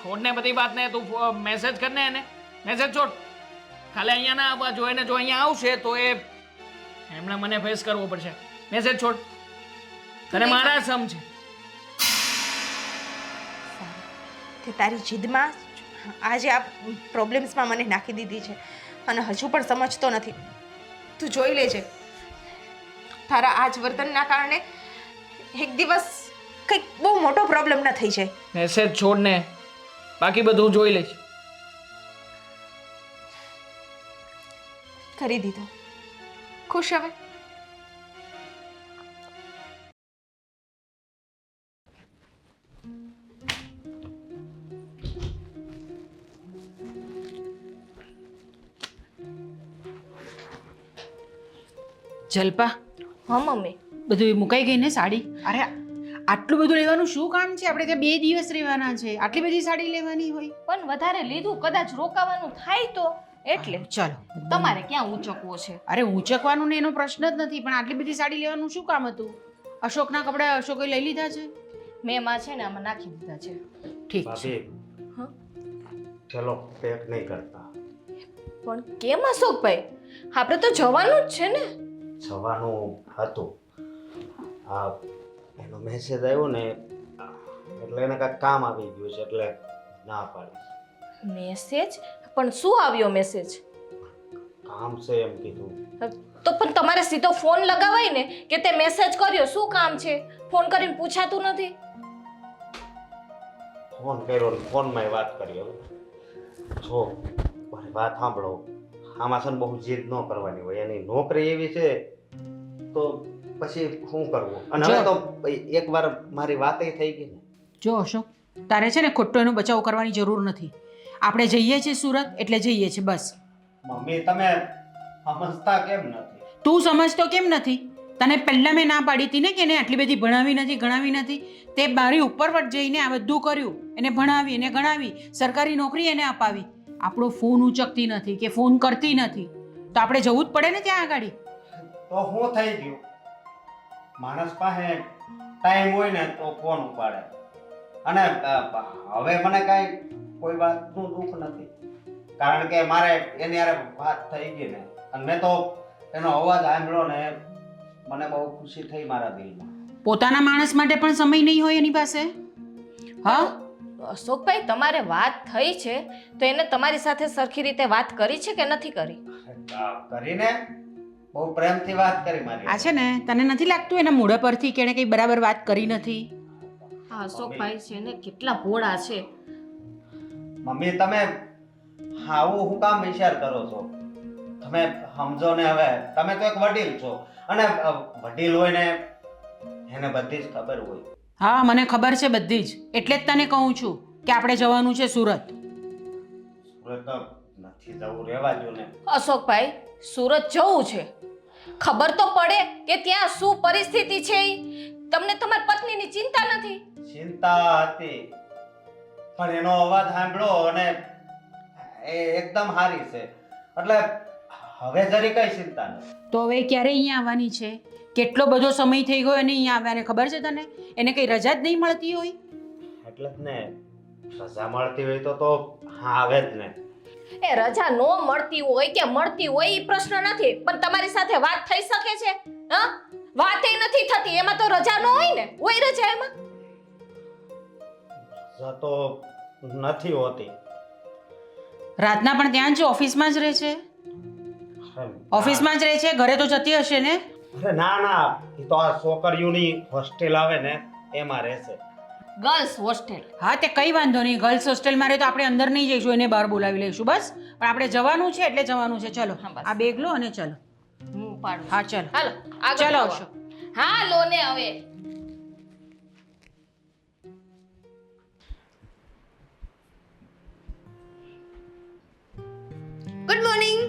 છોડને બધી વાતને, તું મેસેજ કરને એને. મેસેજ છોડ. ખાલી અહીંયા ના આવવા જોઈએ ને જો અહીંયા આવશે તો એમણે મને ફેસ કરવો પડશે. મેસેજ છોડ. તને મારા સમ છે. તે તારી જીદમાં આજે આ પ્રોબ્લેમ્સમાં મને નાખી દીધી છે અને હજુ પણ સમજતો નથી. તું જોઈ લેજે, તારા આ જ વર્તનના કારણે એક દિવસ કંઈક બહુ મોટો પ્રોબ્લેમ ન થઈ જાય. મેસેજ છોડ ને, બાકી બધું જોઈ લઈશ. કરી દીધો. ખુશ હવે? જલ્પા, હા મમ્મી. બધું મુકાઈ ગઈ ને સાડી? અરે આટલું બધું લેવાનું શું કામ છે? આપણે ત્યાં 2 દિવસ રહેવાના છે, આટલી બધી સાડી લેવાની હોય? પણ વધારે લીધું, કદાચ રોકાવાનું થાય તો એટલે. ચાલો, તમારે ક્યાં ઊંચકવો છે? અરે ઊંચકવાનું ને એનો પ્રશ્ન જ નથી, પણ આટલી બધી સાડી લેવાનું શું કામ હતું? અશોકના કપડા અશોકે લઈ લીધા છે. મેં માં છે ને આમાં નાખી દીધા છે. ઠીક છે. હા? ચલો પેક નહીં કરતા. પણ કેમ અશોકભાઈ? આપણે તો જવાનું જ છે ને. જવાનું હતું. આ એનો મેસેજ આવ્યો ને એટલે એને કાંઈક કામ આવી ગયું છે એટલે ના પાડી. મેસેજ? પણ શું આવ્યો મેસેજ? કામ છે એમ કીધું. તો પણ તમારે સીધો ફોન લગાવાય ને કે તે મેસેજ કર્યો, શું કામ છે? ફોન કરીને પૂછાતું નથી? ફોન કર્યો ને ફોનમાં વાત કરી. હવે જો મારી વાત સાંભળો, આમાં છે ને બહુ જીદ ન કરવાની હોય. એની નોકરી એવી છે તો પછી શું કરવું? અને હવે તો એકવાર મારી વાત થઈ ગઈ ને. જો અશોક, તારે છે ને ખોટો એનો બચાવ કરવાની જરૂર નથી. આપણે જઈએ છીએ સુરત એટલે જઈએ છીએ બસ. મમ્મી તમે સમજતા કેમ નથી? તું સમજતો કેમ નથી? તને પહેલાં મેં ના પાડી હતી ને કે એને આટલી બધી ભણાવી નથી ગણાવી નથી. તે મારી ઉપર પર જઈને આ બધું કર્યું, એને ભણાવી એને ગણાવી, સરકારી નોકરી એને અપાવી. આપણો ફોન ઉચકતી નથી કે ફોન કરતી નથી, તો આપણે જવું જ પડે ને ત્યાં આગળ. તો હું થઈ ગયું, માણસ પાસે ટાઈમ હોય ને તો ફોન ઉપાડે. અને હવે મને કાંઈ કોઈ વાતનું દુઃખ નથી, કારણ કે મારે એની હારે વાત થઈ ગઈ ને, અને મેં તો એનો અવાજ સાંભળ્યો ને મને બહુ ખુશી થઈ મારા દિલમાં. પોતાના માણસ માટે પણ સમય નહીં હોય એની પાસે. હા, અશોકભાઈ, તમારે વાત થઈ છે તો એને તમારી સાથે સરખી રીતે વાત કરી છે કે નથી કરી? કરીને બહુ પ્રેમથી વાત કરી મારી. આ છે ને, તને નથી લાગતું એના મોઢા પરથી કે એણે કંઈ બરાબર વાત કરી નથી? હા, અશોકભાઈ છે ને કેટલા ભોળા છે. મમ્મી, તમે આવું હું કામ વિચાર કરો છો? તમે સમજો ને, હવે તમે તો એક વડીલ છો, અને વડીલ હોય ને એને બધી જ ખબર હોય. હા, મને ખબર છે બધી જ, એટલે જ તને કહું છું કે આપણે જવાનું છે સુરત. સુરત તો નથી જવું, રહેવા દો ને. અશોકભાઈ, સુરત જવું છે, ખબર તો પડે કે ત્યાં શું પરિસ્થિતિ છે. તમને તમારી પત્નીની ચિંતા નથી? ચિંતા હતી, પણ એનો અવાજ સાંભળ્યો અને એ એકદમ સારી છે, એટલે હવે જરી કઈ ચિંતા નથી. તો હવે ક્યારે અહીંયા આવવાની છે? કેટલો બધો સમય થઈ ગયો એને અહીંયા આવ્યાને, ખબર છે તને? એને કઈ રજા જ નહીં મળતી હોય. એટલે જ ને, રજા મળતી હોય તો હા આવે જ ને. એ રજા નો મળતી હોય કે મળતી હોય એ પ્રશ્ન નથી, પણ તમારી સાથે વાત થઈ શકે છે? હા, વાત એ નથી થતી, એમાં તો રજા નો હોય ને? હોય રજા એમાં? રજા તો નથી હોતી. રાતના પણ ત્યાં જ ઓફિસમાં જ રહે છે? ઓફિસમાં જ રહે છે, ઘરે તો જતી હશે ને? અરે ના ના, એ તો આ છોકરીઓની હોસ્ટેલ આવે ને એમાં રહેશે. Girls hostel? હા, તે કઈ વાંધો નહીં, ગર્લ્સ હોસ્ટેલમાં રહે તો આપણે અંદર નહીં જઈશું, એને બહાર બોલાવી લઈશું બસ. પણ આપણે જવાનું છે એટલે જવાનું છે. ચલો, હા, બસ. આ બેગ લો અને ચલો. હું પાડું. હા, ચલો. હાલો આગળ ચલો આવો. અશોક. હા, લો ને હવે. Good morning.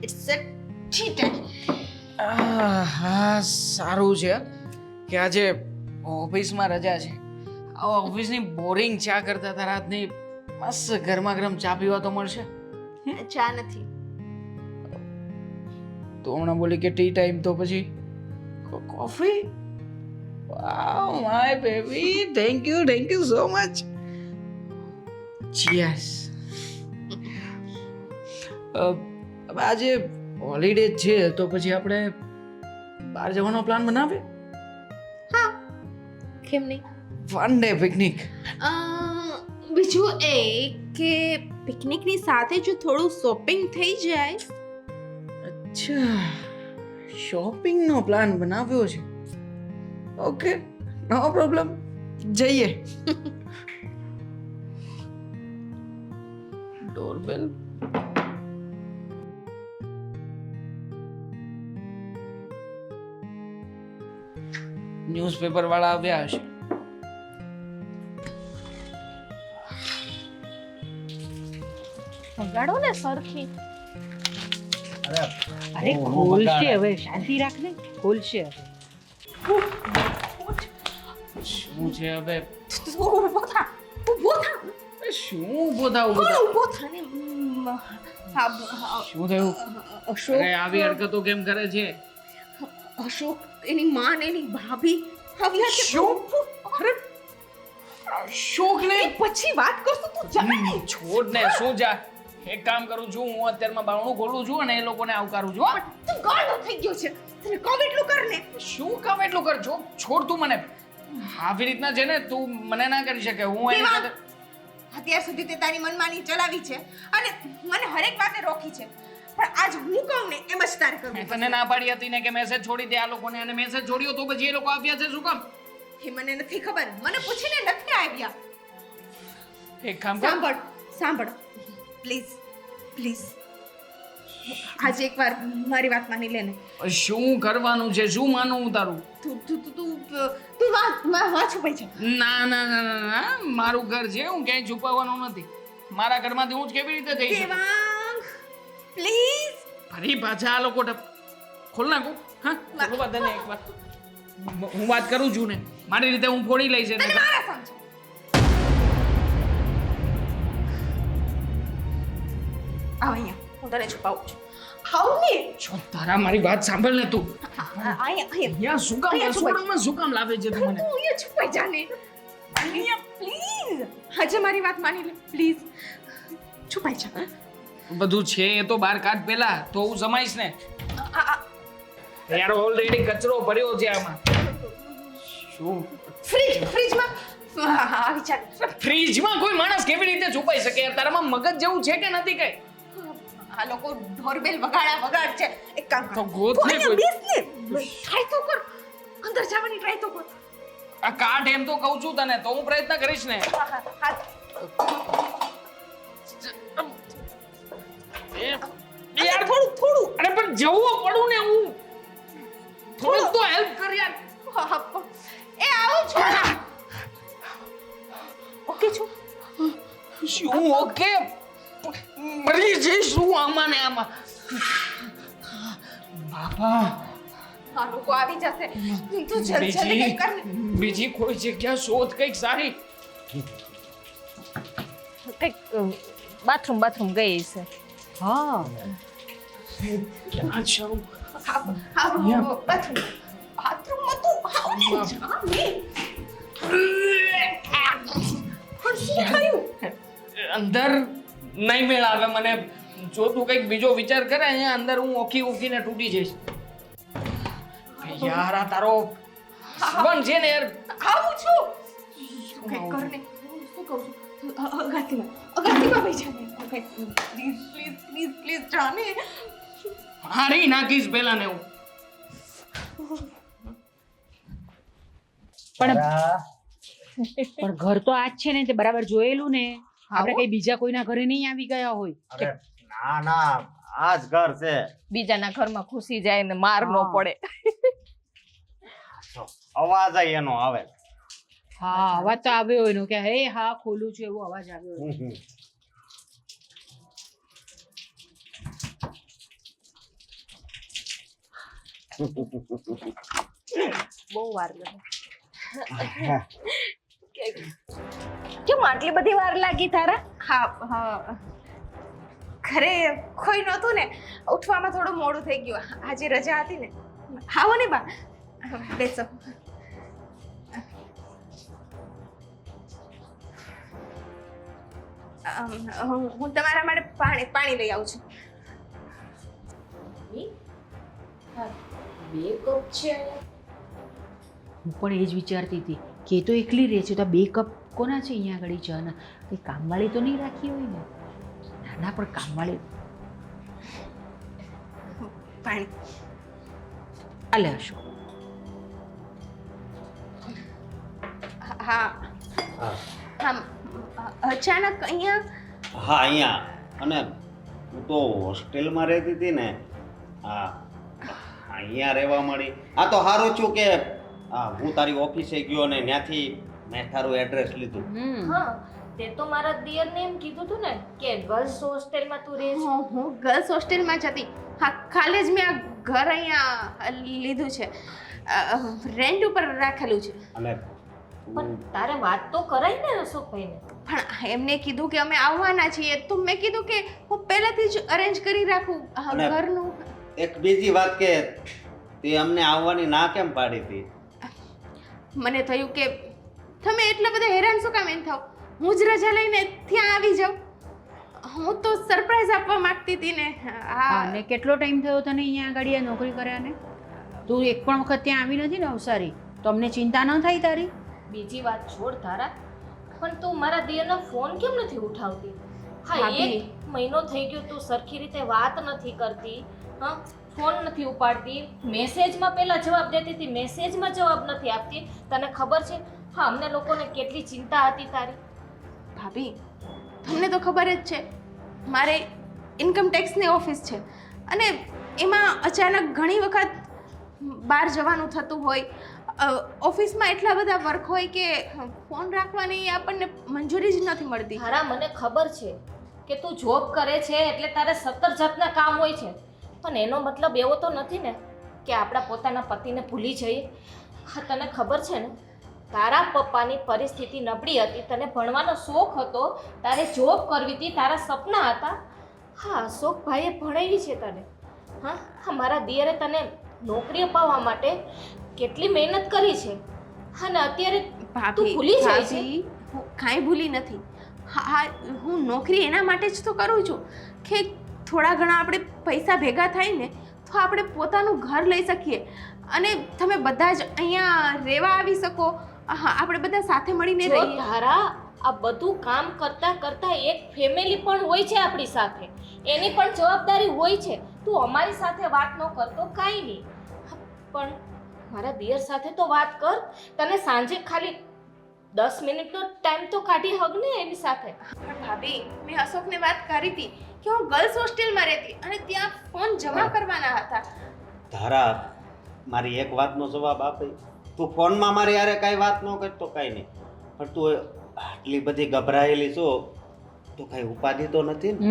It's a tea time. હા, સારું છે કે આજે ઓફિસમાં રજા છે. આ ઓફિસની બોરિંગ ચા કરતા હતા રાતની, મસ્ત ગરમા ગરમ ચા પીવા તો મળશે. ચા નથી. તો હમણાં બોલી કે ટી ટાઈમ, તો પછી coffee. Wow my baby, thank you so much. Cheers. આજે હોલિડે છે તો પછી આપણે બહાર જવાનો પ્લાન બનાવીએ. કેમ નહીં? One day picnic. બીજું એ કે પિકનિકની સાથે જો થોડું શોપિંગ થઈ જાય. અચ્છા, શોપિંગનો પ્લાન બનાવ્યો છે. ઓકે, નો પ્રોબ્લેમ, જઈએ. ડોરબેલ. ન્યૂઝપેપર વાળા આવ્યા હશે. સંગાડો ને સરખી. અરે ખોલશે હવે, શાંતિ રાખ ને, ખોલશે હવે. શું છે હવે? ઊભો થા. શું ઊભો થાવ? ઊભો થા ને. શું થયું? અશોક, અરે આવી હરકતો કેમ કરે છે? અશોક, એની માં ને એની ભાભી આવ્યા છે. શું? અરે શોક ને પછી વાત કરશું, તું જા ને. છોડ ને, શું જા. એક કામ કરું છું, હું અત્યારમાં બાવણું ખોલું છું અને એ લોકોને આવકારું છું. હો? તું ગાંડો થઈ ગયો છે. તને કહું એટલું કર ને. શું કામ એટલું કર છો? છોડ તું મને. આવી રીતના છે ને, તું મને ના કરી શકે. હું એની સાથે અત્યાર સુધી તે તારી મનમાની ચલાવી છે અને મને હરેક વાતે રોકી છે, પણ આજ હું કહું ને એમ જ તારે કરવું. મેં તને ના પાડી હતી ને કે મેસેજ છોડી દે આ લોકોને, અને મેસેજ છોડ્યો તો પછી એ લોકો આવ્યા છે. શું કામ? એ મને નથી ખબર, મને પૂછીને નથી આવ્યા. એક કામ કર. સાંભળ પ્લીઝ પ્લીઝ, આજે એકવાર મારી વાત માની લે ને. શું કરવાનું છે? શું માનું હું તારું? તું વાત છુપાઈ છે. ના ના ના ના ના, મારું ઘર છે, હું ક્યાંય છુપાવવાનું નથી. મારા ઘરમાંથી હું જ કેવી રીતે જઈ શકું? દેવાંગ પ્લીઝ ફરી પાછા આ લોકો ખોલ નાખું. હા ખોલવા દે ને એકવાર. હું વાત કરું છું ને, મારી રીતે હું ફોડી લઈશ એને. તને મારા સમજો આવ અહીંયા હું તને છુપાવું છું આવ ને જો તારા મારી વાત સાંભળ ને તું. અહીંયા અહીંયા અહીંયા શું કામ અહીંયા છુપાઈ. રસોડામાં શું કામ લાવે છે તું મને? તું અહીંયા છુપાઈ જા ને અહીંયા પ્લીઝ આજે મારી વાત માની લે પ્લીઝ છુપાઈ જા બધું છે એ તો બહાર કાઢ પેલા તો હું સમાઈશ ને. આ- આ- યાર ઓલરેડી કચરો ભર્યો છે આમાં. શું ફ્રીજમાં આવી ચાલ ફ્રીજમાં કોઈ માણસ કેવી રીતે છુપાઈ શકે? યાર તારામાં મગજ જેવું છે કે નથી કઈ? આ લોકો ડોરબેલ વગાડ છે એક કામ કર તો ગોત તું ને અહીંયા કોઈ. બેસ ને ટ્રાય તો કર અંદર જવાની ટ્રાય તો કર આ કાઢ એમ તો કહું છું તને, તો હું પ્રયત્ન કરીશ ને. હા યાર થોડું અરે પણ જવું પડું ને હું. થોડુંક તો હેલ્પ કર યાર. એ આવું છું ઓકે છું શું ઓકે? મરી જઈશ શું આમાં ને આમાં? બાપા આ લોકો આવી જશે તું જલ્દી કંઈક કર ને બીજી કોઈ જગ્યા શોધ કઈક સારી. કંઈક બાથરૂમ ગઈ છે. હા ક્યાં જાઉં? બાથરૂમમાં તું આવ ને જા ને પણ શું થયું અંદર નહીં મેળ આવે મને. જો તું કંઈક બીજો વિચાર કરે અહીંયા અંદર હું ઓખીને તૂટી જઈશ. યાર આ તારો જીવન છે ને યાર. આવું છું કંઈક કર ને શું કહું છું અગત્યમાં ભાઈ જા ને પ્લીઝ જા ને મારી નાખીશ પેલા ને હું. પણ ઘર તો આ જ છે ને તે બરાબર જોયેલું ને આપણે કઈ બીજા કોઈના ઘરે નહીં આવી ગયા હોય. અરે ના ના આ જ ઘર છે. બીજાના ઘરમાં ઘૂસી જાય ને માર ન પડે. અવાજ એનો આવે. હા અવાજ તો આવ્યો એનો કે હે હા ખોલું છું એવો અવાજ આવ્યો એનો. બહુ વાર લાગે. કેમ આટલી બધી વાર લાગી તારા? હા ઘરે કોઈ નહોતું ને ઉઠવામાં થોડું મોડું થઈ ગયું આજે રજા હતી ને આવો ને બા બેસો હું તમારા માટે પાણી લઈ આવું છું બે કપ છે. હું પણ એ જ વિચારતી હતી કે એ તો એકલી રહે છે તો આ 2 કપ કોના છે અહીંયા આગળ ચાના? કઈ કામવાળી તો નહીં રાખી હોય ને? ના પણ કામવાળી પાણી આલે હશો. હા અચાનક અહીંયા હા અહીંયા અને હું તો હોસ્ટેલમાં રહેતી હતી ને. હા અહીંયા રહેવા મળી. આ તો સારું છું કે હું તારી ઓફિસે ગયો ને ત્યાંથી મેં તારું એડ્રેસ લીધું. હા તે તો મારા દિયરને એમ કીધું તું ને કે ગર્લ્સ હોસ્ટેલમાં તું રહે છે. હું ગર્લ્સ હોસ્ટેલમાં જ હતી હા કાલે જ મેં આ ઘર અહીંયા લીધું છે રેન્ટ ઉપર રાખેલું છે અને પણ તારે વાત તો કરાય ને અશોકભાઈને. પણ એમને કીધું કે અમે આવવાના છીએ તો મેં કીધું કે હું પહેલાથી જ અરેન્જ કરી રાખું અને- ઘરનું એક બીજી વાત કે તે અમને આવવાની ના કેમ પાડી હતી? મને થયું કે તમે એટલા બધા હેરાન શું કામ એમ થાવ હું જ રજા લઈને ત્યાં આવી જાઉં હું તો સરપ્રાઈઝ આપવા માંગતી હતી ને હા ને કેટલો ટાઈમ થયો તને અહીંયા આગળ આ નોકરી કર્યા ને? તું એક પણ વખત ત્યાં આવી નથી ને નવસારી તો અમને ચિંતા ન થાય તારી? બીજી વાત છોડ તારા, પણ તું મારા દિયરનો ફોન કેમ નથી ઉઠાવતી? હા ભાભી. 1 મહિનો થઈ ગયો તું સરખી રીતે વાત નથી કરતી. હા ફોન નથી ઉપાડતી, મેસેજમાં પહેલા જવાબ દેતી હતી, મેસેજમાં જવાબ નથી આપતી. તને ખબર છે હા અમને લોકોને કેટલી ચિંતા હતી તારી. ભાભી તમને તો ખબર જ છે મારે ઇન્કમ ટેક્સની ઓફિસ છે અને એમાં અચાનક ઘણી વખત બહાર જવાનું થતું હોય ઓફિસમાં એટલા બધા વર્ક હોય કે ફોન રાખવાની આપણને મંજૂરી જ નથી મળતી. તારા મને ખબર છે કે તું જોબ કરે છે એટલે તારે 17 જાતના કામ હોય છે, પણ એનો મતલબ એવો તો નથી ને કે આપણા પોતાના પતિને ભૂલી જઈએ. હા, તને ખબર છે ને, તારા પપ્પાની પરિસ્થિતિ નબળી હતી, તને ભણવાનો શોખ હતો, તારે જોબ કરવી હતી, તારા સપના હતા. હા, અશોકભાઈએ ભણાવી છે તને. હા, મારા દિયરે તને નોકરી અપાવવા માટે કેટલી મહેનત કરી છે. હા, ને અત્યારે તું ભૂલી જાય છે. હું કાંઈ ભૂલી નથી. હા, હું નોકરી એના માટે જ તો કરું છું કે થોડા ઘણા આપણે પૈસા ભેગા થાય ને તો આપણે પોતાનું ઘર લઈ શકીએ અને તમે બધા જ અહીંયા રહેવા આવી શકો. હા, આપણે બધા સાથે મળીને જો રહીએ. તારા આ બધું કામ કરતા કરતા એક ફેમિલી પણ હોય છે આપણી સાથે, એની પણ જવાબદારી હોય છે. તું અમારી સાથે વાત ન કરતો કાંઈ નહીં, પણ મારા દિયર સાથે તો વાત કર. તને સાંજે ખાલી 10 મિનિટનો ટાઈમ તો કાઢી હગ ને એની સાથે. પણ ભાભી, મેં અશોકને વાત કરી હતી કે હું ગર્લ્સ હોસ્ટેલમાં રહેતી અને ત્યાં ફોન જમા કરવાના હતા. ધારા, મારી એક વાતનો જવાબ આપે. તું ફોનમાં મારી યારે કાંઈ વાત ન કરતો કાંઈ નહીં, પણ તું આટલી બધી ગભરાયેલી છો તો કાંઈ ઉપાધિ તો નથી ને?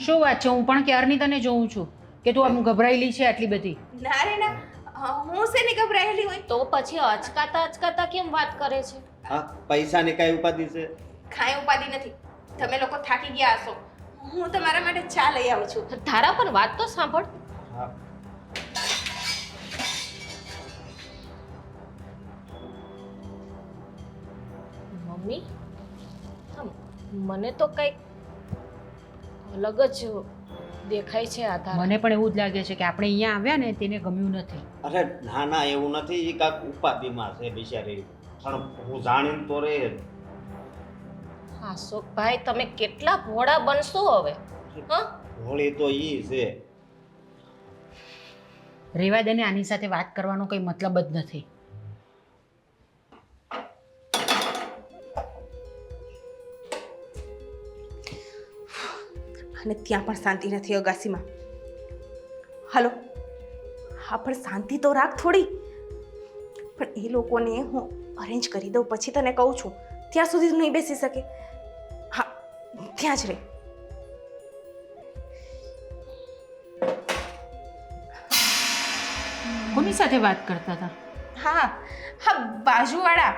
શું વાત છે? હું પણ ક્યારની તને જોઉં છું કે તું આમ ગભરાયેલી છે આટલી બધી. ના રે ના, હું શેની ગભરાયેલી હોય? તો પછી અચકાતા કેમ વાત કરે છે? હા, પૈસાની કાંઈ ઉપાધિ છે? કાંઈ ઉપાધિ નથી. તમે લોકો થાકી ગયા હશો, હું તમારા માટે ચા લઈ આવું છું. તારા પણ વાત તો સાંભળ. હા. મમ્મી, મને તો કંઈક અલગ જ દેખાય છે આ તારા. મને પણ એવું જ લાગે છે કે આપણે અહીંયા આવ્યા ને તેને ગમ્યું નથી. અરે ના ના, એવું નથી. એ કાંક ઉપાધિમાં છે બિચારી, પણ હું જાણીને તો રે. હા અશોકભાઈ, તમે કેટલા ભોળા બનશો હવે. હા, હોળી તો ઈ છે. રેવા દે ને, આની સાથે વાત કરવાનો કંઈ મતલબ જ નથી. અને ત્યાં પણ શાંતિ નથી અગાસીમાં. હલો, હા પણ શાંતિ તો રાખ થોડી. પણ એ લોકોને હું અરેન્જ કરી દઉં પછી તને કહું છું. ત્યાં સુધી તું નહીં બેસી શકે. હા, ત્યાં જ રહે. કોની સાથે વાત કરતા હતા? હા હા, બાજુવાળા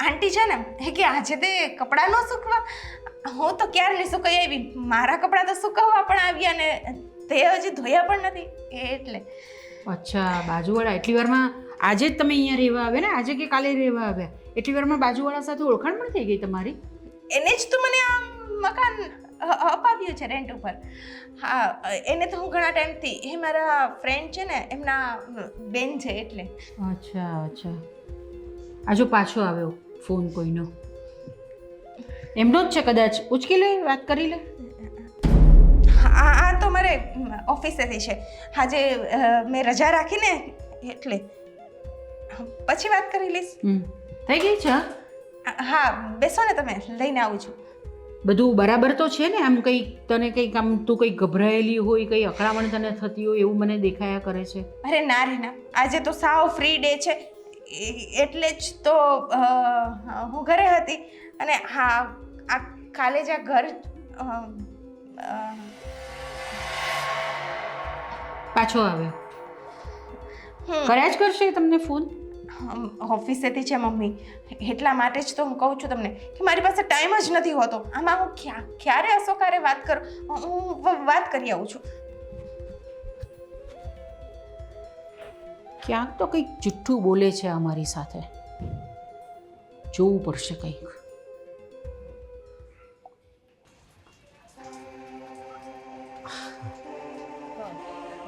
આંટી છે ને, એ કે આજે તે કપડાં ન સૂકવા. હું તો ક્યારની સુકાઈ આવી. મારા કપડાં તો સુકવવા પણ આવ્યા ને તે હજી ધોયા પણ નથી એટલે. અચ્છા, બાજુવાળા. એટલી વારમાં આજે જ તમે અહીંયા રહેવા આવ્યા ને? આજે કે કાલે રહેવા આવ્યા? એટલી વારમાં બાજુવાળા સાથે ઓળખાણ પણ થઈ ગઈ તમારી? એને જ તો મને આ મકાન અપાવ્યું છે રેન્ટ ઉપર. હા, એને તો હું ઘણા ટાઈમથી, એ મારા ફ્રેન્ડ છે ને, એમના બેન છે એટલે. અચ્છા અચ્છા. આ જો પાછો આવ્યો ફોન કોઈનો. એમનો જ છે કદાચ. ઉચકી લે, વાત કરી લે. આ તો મારે ઓફિસેથી છે. આજે મેં રજા રાખીને એટલે પછી વાત કરી લઈશ. થઈ ગઈ છે? હા, બેસો ને, તમે લઈને આવું છું. બધું બરાબર તો છે ને? આમ કંઈ તને કંઈક આમ તું કંઈ ગભરાયેલી હોય, કંઈ અકળામણ તને થતી હોય એવું મને દેખાયા કરે છે. અરે ના રે ના, આજે તો સાવ ફ્રી ડે છે એટલે જ તો હું ઘરે હતી. અને હા, આ કાલે જ આ ઘર પાછો આવ્યો. કર્યા જ કરશે તમને ફોન? ઓફિસેથી છે મમ્મી, એટલા માટે જ તો હું કહું છું તમને કે મારી પાસે ટાઈમ જ નથી હોતો. આમાં હું ક્યારે અશોકારે વાત કરું? હું વાત કરી આવું છું. ક્યાંક તો કંઈક જુઠ્ઠું બોલે છે અમારી સાથે. જોવું પડશે કંઈક.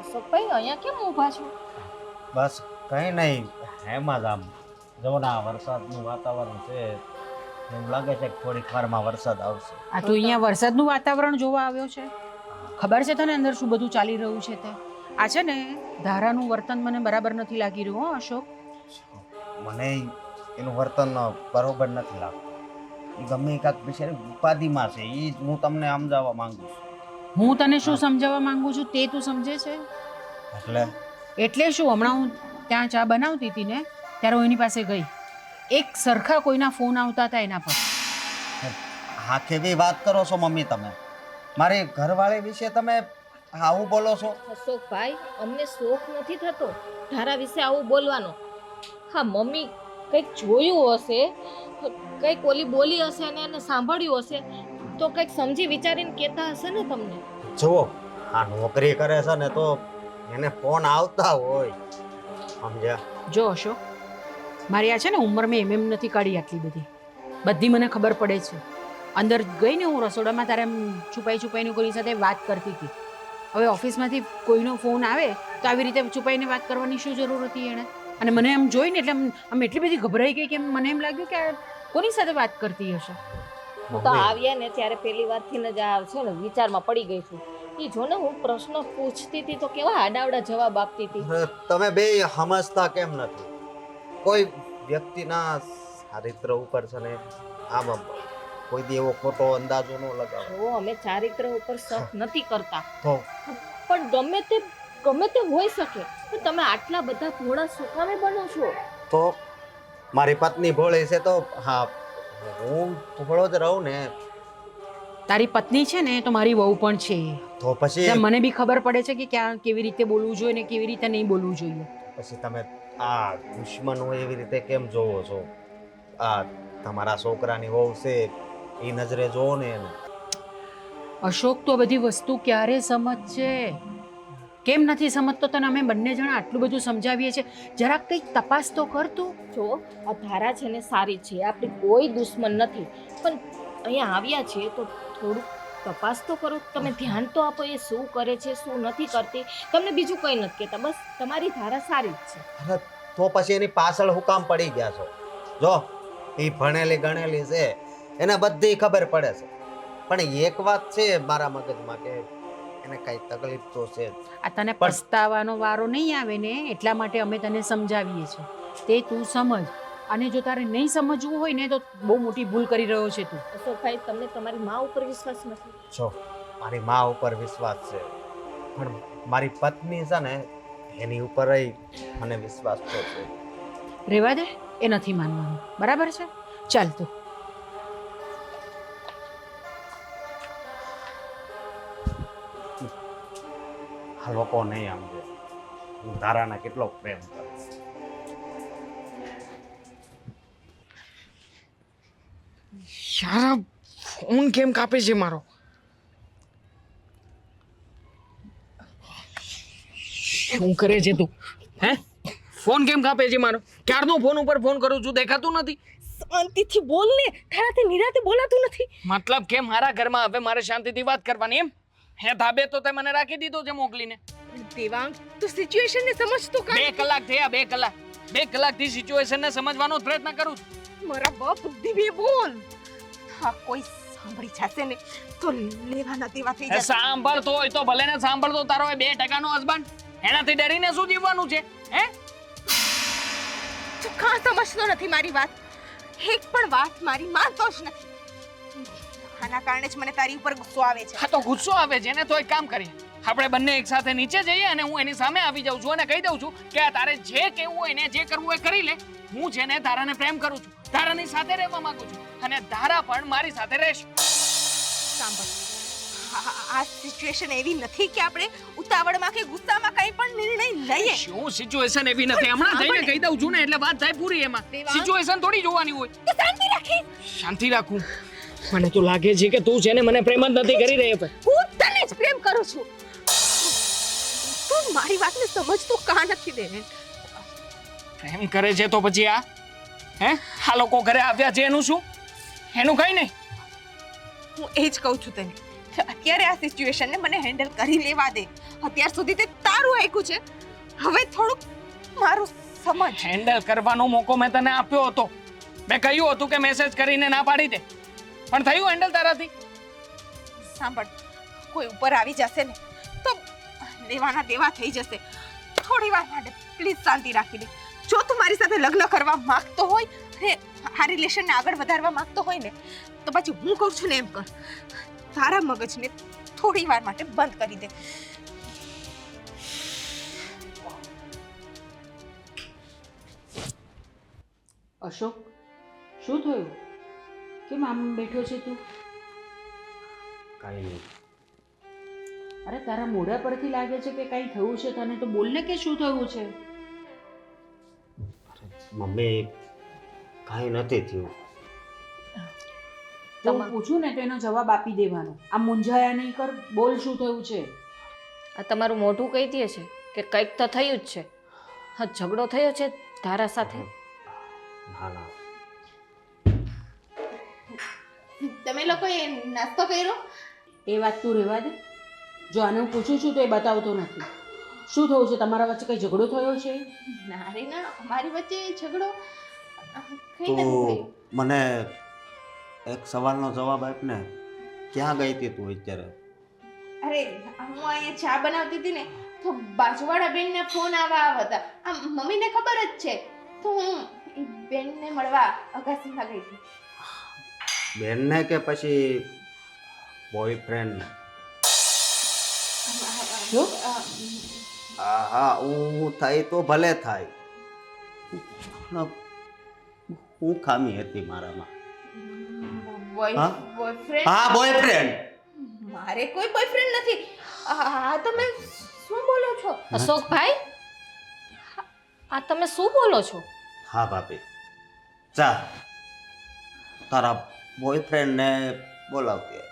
અશોકભાઈ, અહીંયા કેમ ઊભા છો? બસ કંઈ નહીં, એમાં જ આમ જો ના વરસાદનું વાતાવરણ છે, એવું લાગે છે કે થોડીક વારમાં વરસાદ આવશે. આ તો અહીંયા વરસાદનું વાતાવરણ જોવા આવ્યો છે? ખબર છે તને અંદર શું બધું ચાલી રહ્યું છે તે? આ છે ને, ધારાનું વર્તન મને બરાબર નથી લાગી રહ્યું. હો અશોક, મને એનું વર્તન બરોબર નથી લાગતું. એ ગમે કાંક બિચારી ઉપાધિમાં છે, એ જ હું તમને સમજાવવા માંગુ છું. હું તને શું સમજાવવા માંગુ છું તે તું સમજે છે? એટલે એટલે શું? હમણાં હું ત્યાં ચા બનાવતી હતી ને ત્યારે હું એની પાસે ગઈ. એક સરખા કોઈના ફોન આવતા હતા એના પર. હા કેવી વાત કરો છો મમ્મી તમે? મારી ઘરવાળી વિશે તમે આવું બોલો છો? અશોકભાઈ, અમને શોખ નથી થતો ધારા વિશે આવું બોલવાનો. હા, મમ્મી કંઈક જોયું હશે, કંઈક ઓલી બોલી હશે અને એને સાંભળ્યું હશે તો કંઈક સમજી વિચારીને કહેતા હશે ને તમને. જુઓ, આ નોકરી કરે છે ને તો એને ફોન આવતા હોય, સમજ્યા? જો અશોક, મારી આ છે ને ઉંમર મેં એમ નથી કાઢી આટલી બધી મને ખબર પડે છે. અંદર ગઈ ને હું રસોડામાં તારે એમ છુપાઈને કોઈની સાથે વાત કરતી હતી. હવે ઓફિસમાંથી કોઈનો ફોન આવે તો આવી રીતે છુપાઈને વાત કરવાની શું જરૂર હતી એણે? અને મને એમ જોઈને એટલે આમ એટલી બધી ગભરાઈ ગઈ કે મને એમ લાગ્યું કે આ કોની સાથે વાત કરતી હશે. હું તો આવ્યા ને ત્યારે પહેલી વારથી જ આ છે ને વિચારમાં પડી ગઈ છું. એ જો ને હું પ્રશ્ન પૂછતી હતી તો કેવા આડાવડા જવાબ આપતી હતી. તમે બે સમજતા કેમ નથી? કોઈ વ્યક્તિના ચારિત્ર ઉપર છે ને આમ કોઈ દી એવો ખોટો અંદાજો ન લગાવો. જો અમે ચારિત્ર ઉપર શક નથી કરતા, તો પણ ગમે તે હોઈ શકે, પણ તમે આટલા બધા ભોળા શું કામે બનો છો? તો મારી પત્ની ભોળી છે તો હા હું ભોળો જ રહું ને. તારી પત્ની છે ને તો મારી વહુ પણ છે. તો પછી એટલે મને બી ખબર પડે છે કે ક્યાં કેવી રીતે બોલવું જોઈએ ને કેવી રીતે નહીં બોલવું જોઈએ. પછી તમે આ દુશ્મન હોય એવી રીતે કેમ જોવો છો? આ તમારા છોકરાની વહુ છે એ નજરે જોવો ને એને. અશોક તો બધી વસ્તુ ક્યારે સમજશે? કેમ નથી સમજતો? તને અમે બંને જણા આટલું બધું સમજાવીએ છીએ, જરાક કંઈક તપાસ તો કર તું. જો આ ધારા છે ને સારી છે, આપણી કોઈ દુશ્મન નથી, પણ અહીંયા આવ્યા છીએ તો થોડુંક તપાસ તો કરો. તમે ધ્યાન તો આપો એ શું કરે છે શું નથી કરતી. તમને બીજું કંઈ નથી કહેતા, બસ તમારી ધારા સારી જ છે. અરે તો પછી એની પાછળ હું કામ પડી ગયા છો? જો એ ભણેલી ગણેલી છે, એને બધી ખબર પડે છે, પણ એક વાત છે મારા મગજમાં કે એને કઈ તકલીફ તો છે જ. આ તને પસ્તાવાનો વારો નહીં આવે ને એટલા માટે અમે તને સમજાવીએ છીએ, તે તું સમજ. અને જો તારે નહીં સમજવું હોય ને તો બહુ મોટી ભૂલ કરી રહ્યો છે તું. અશોકભાઈ, તમને તમારી મા ઉપર વિશ્વાસ નથી? જો મારી મા ઉપર વિશ્વાસ છે, પણ મારી પત્ની છે ને એની ઉપર મને વિશ્વાસ તો છે. રહેવા દે, એ નથી માનવાનું, બરાબર છે? ચાલ તું. આ લોકો નહીં સમજે હું ધારાને કેટલો પ્રેમ કરું. યાર, ફોન કેમ કાપે છે મારો? શું કરે છે તું? હે, ફોન કેમ કાપે છે મારો? ક્યારનો ફોન ઉપર ફોન કરું છું, દેખાતું નથી? શાંતિથી બોલ ને, તારાથી નિરાતે બોલાતું નથી. મતલબ કે મારા ઘરમાં હવે મારે શાંતિથી વાત કરવાની એમ? હે, ધાબે તો તે મને રાખી દીધો છે મોકલીને. દેવાંગ, તું સિચ્યુએશન ને સમજતો કાં? 2 કલાક થયા, 2 કલાક. 2 કલાકથી સિચ્યુએશન ને સમજવાનો જ પ્રયત્ન કરું છું. મારા બાપ દિવ્ય બોલ. હા, કોઈ સાંભળી જશે ને તો લેવાના તેવા થઈ જશે. સાંભળતો હોય તો ભલે ને સાંભળતો. તારો 2% નો હસબન્ડ, એનાથી ડરીને શું જીવવાનું છે? હે, તું કાં સમજતો નથી મારી વાત? એક પણ વાત મારી માનતો જ નથી. આના કારણે જ મને તારી ઉપર ગુસ્સો આવે છે. હા તો ગુસ્સો આવે છે ને તો એક કામ કરીએ, આપણે બંને એક સાથે નીચે જઈએ અને હું એની સામે આવી જાઉં છું અને કહી દઉં છું કે આ તારે જે કહેવું હોય ને જે કરવું હોય કરી લે. હું છે ને ધારાને પ્રેમ કરું છું, ધારાની સાથે રહેવા માંગુ છું અને ધારા પણ મારી સાથે રહેશે. સાંભળ, આ સિચ્યુએશન એવી નથી કે આપણે ઉતાવળમાં કે ગુસ્સામાં કંઈ પણ નિર્ણય લઈએ. શું સિચ્યુએશન એવી નથી? હમણાં જઈને કહી દઉં છું ને એટલે વાત થાય પૂરી. એમાં સિચ્યુએશન થોડી જોવાની હોય. તો શાંતિ રાખી. શાંતિ રાખું? મને તો લાગે છે કે તું છે ને મને પ્રેમ જ નથી કરી રહી. હું તને જ પ્રેમ કરું છું. તું મારી વાતને સમજતો કાં નથી દેવેન? પ્રેમ કરે છે તો પછી આ આ લોકો ઘરે આવ્યા છે એનું શું? એનું કઈ નહીં. હું એ જ કહું છું તને, અત્યારે આ સિચ્યુએશનને મને હેન્ડલ કરી લેવા દે. અત્યાર સુધી તે તારું આયકું છે, હવે થોડુંક મારું સમજ. હેન્ડલ કરવાનો મોકો મેં તને આપ્યો હતો. મેં કહ્યું હતું કે મેસેજ કરીને ના પાડી દે, પણ થયું હેન્ડલ તારાથી? સાંભળ, કોઈ ઉપર આવી જશે ને તો લેવાના દેવા થઈ જશે. થોડી વાર માટે પ્લીઝ શાંતિ રાખી લે. જો તું મારી સાથે લગ્ન કરવા માંગતો હોય અને આ રિલેશનને આગળ વધારવા માંગતો હોય ને તો પછી હું કહું છું ને એમ કર. તારા મગજને થોડી વાર માટે બંધ કરી દે. અશોક, શું થયું? કેમ આમ બેઠો છે તું? કાંઈ નહીં. અરે તારા મોઢા પરથી લાગે છે કે કંઈ થયું છે તને, તો બોલ ને કે શું થયું છે. મમ્મી કાંઈ નથી થયું. જો હું પૂછું ને તો એનો જવાબ આપી દેવાનો. આમ મૂંઝાયા નહીં કર, બોલ શું થયું છે. આ તમારું મોઢું કહી દે છે કે કંઈક તો થયું જ છે. હા, ઝઘડો થયો છે ધારા સાથે. ના ના, તમે લોકોએ નાસ્તો કર્યો? એ વાત તું રહેવા દે. જો આને હું પૂછું છું તો એ બતાવતો નથી. શું થયું છે? તમારા વચ્ચે કંઈ ઝઘડો થયો છે? ના રે ના, અમારી વચ્ચે ઝઘડો કઈ નથી તું થયું. મને એક સવાલનો જવાબ આપ ને. ક્યાં ગઈ હતી તું અત્યારે? અરે હું અહીંયા ચા બનાવતી હતી ને, તો બાજુવાળા બેનને ફોન આવ્યા હતા. આ મમ્મીને ખબર જ છે, તો હું એ બેનને મળવા અગાસીમાં ગઈ હતી. બેનને કે પછી બોયફ્રેન્ડ? જો હા હા, હું થાય તો ભલે થાય. પણ હું ખામી હતી મારામાં? હા? બોયફ્રેન્ડ? હા, બોયફ્રેન્ડ. મારે કોઈ બોયફ્રેન્ડ નથી. આ તમે શું બોલો છો? અશોકભાઈ, આ તમે શું બોલો છો? હા ભાભી, જા તારા બોયફ્રેન્ડને બોલાવતી.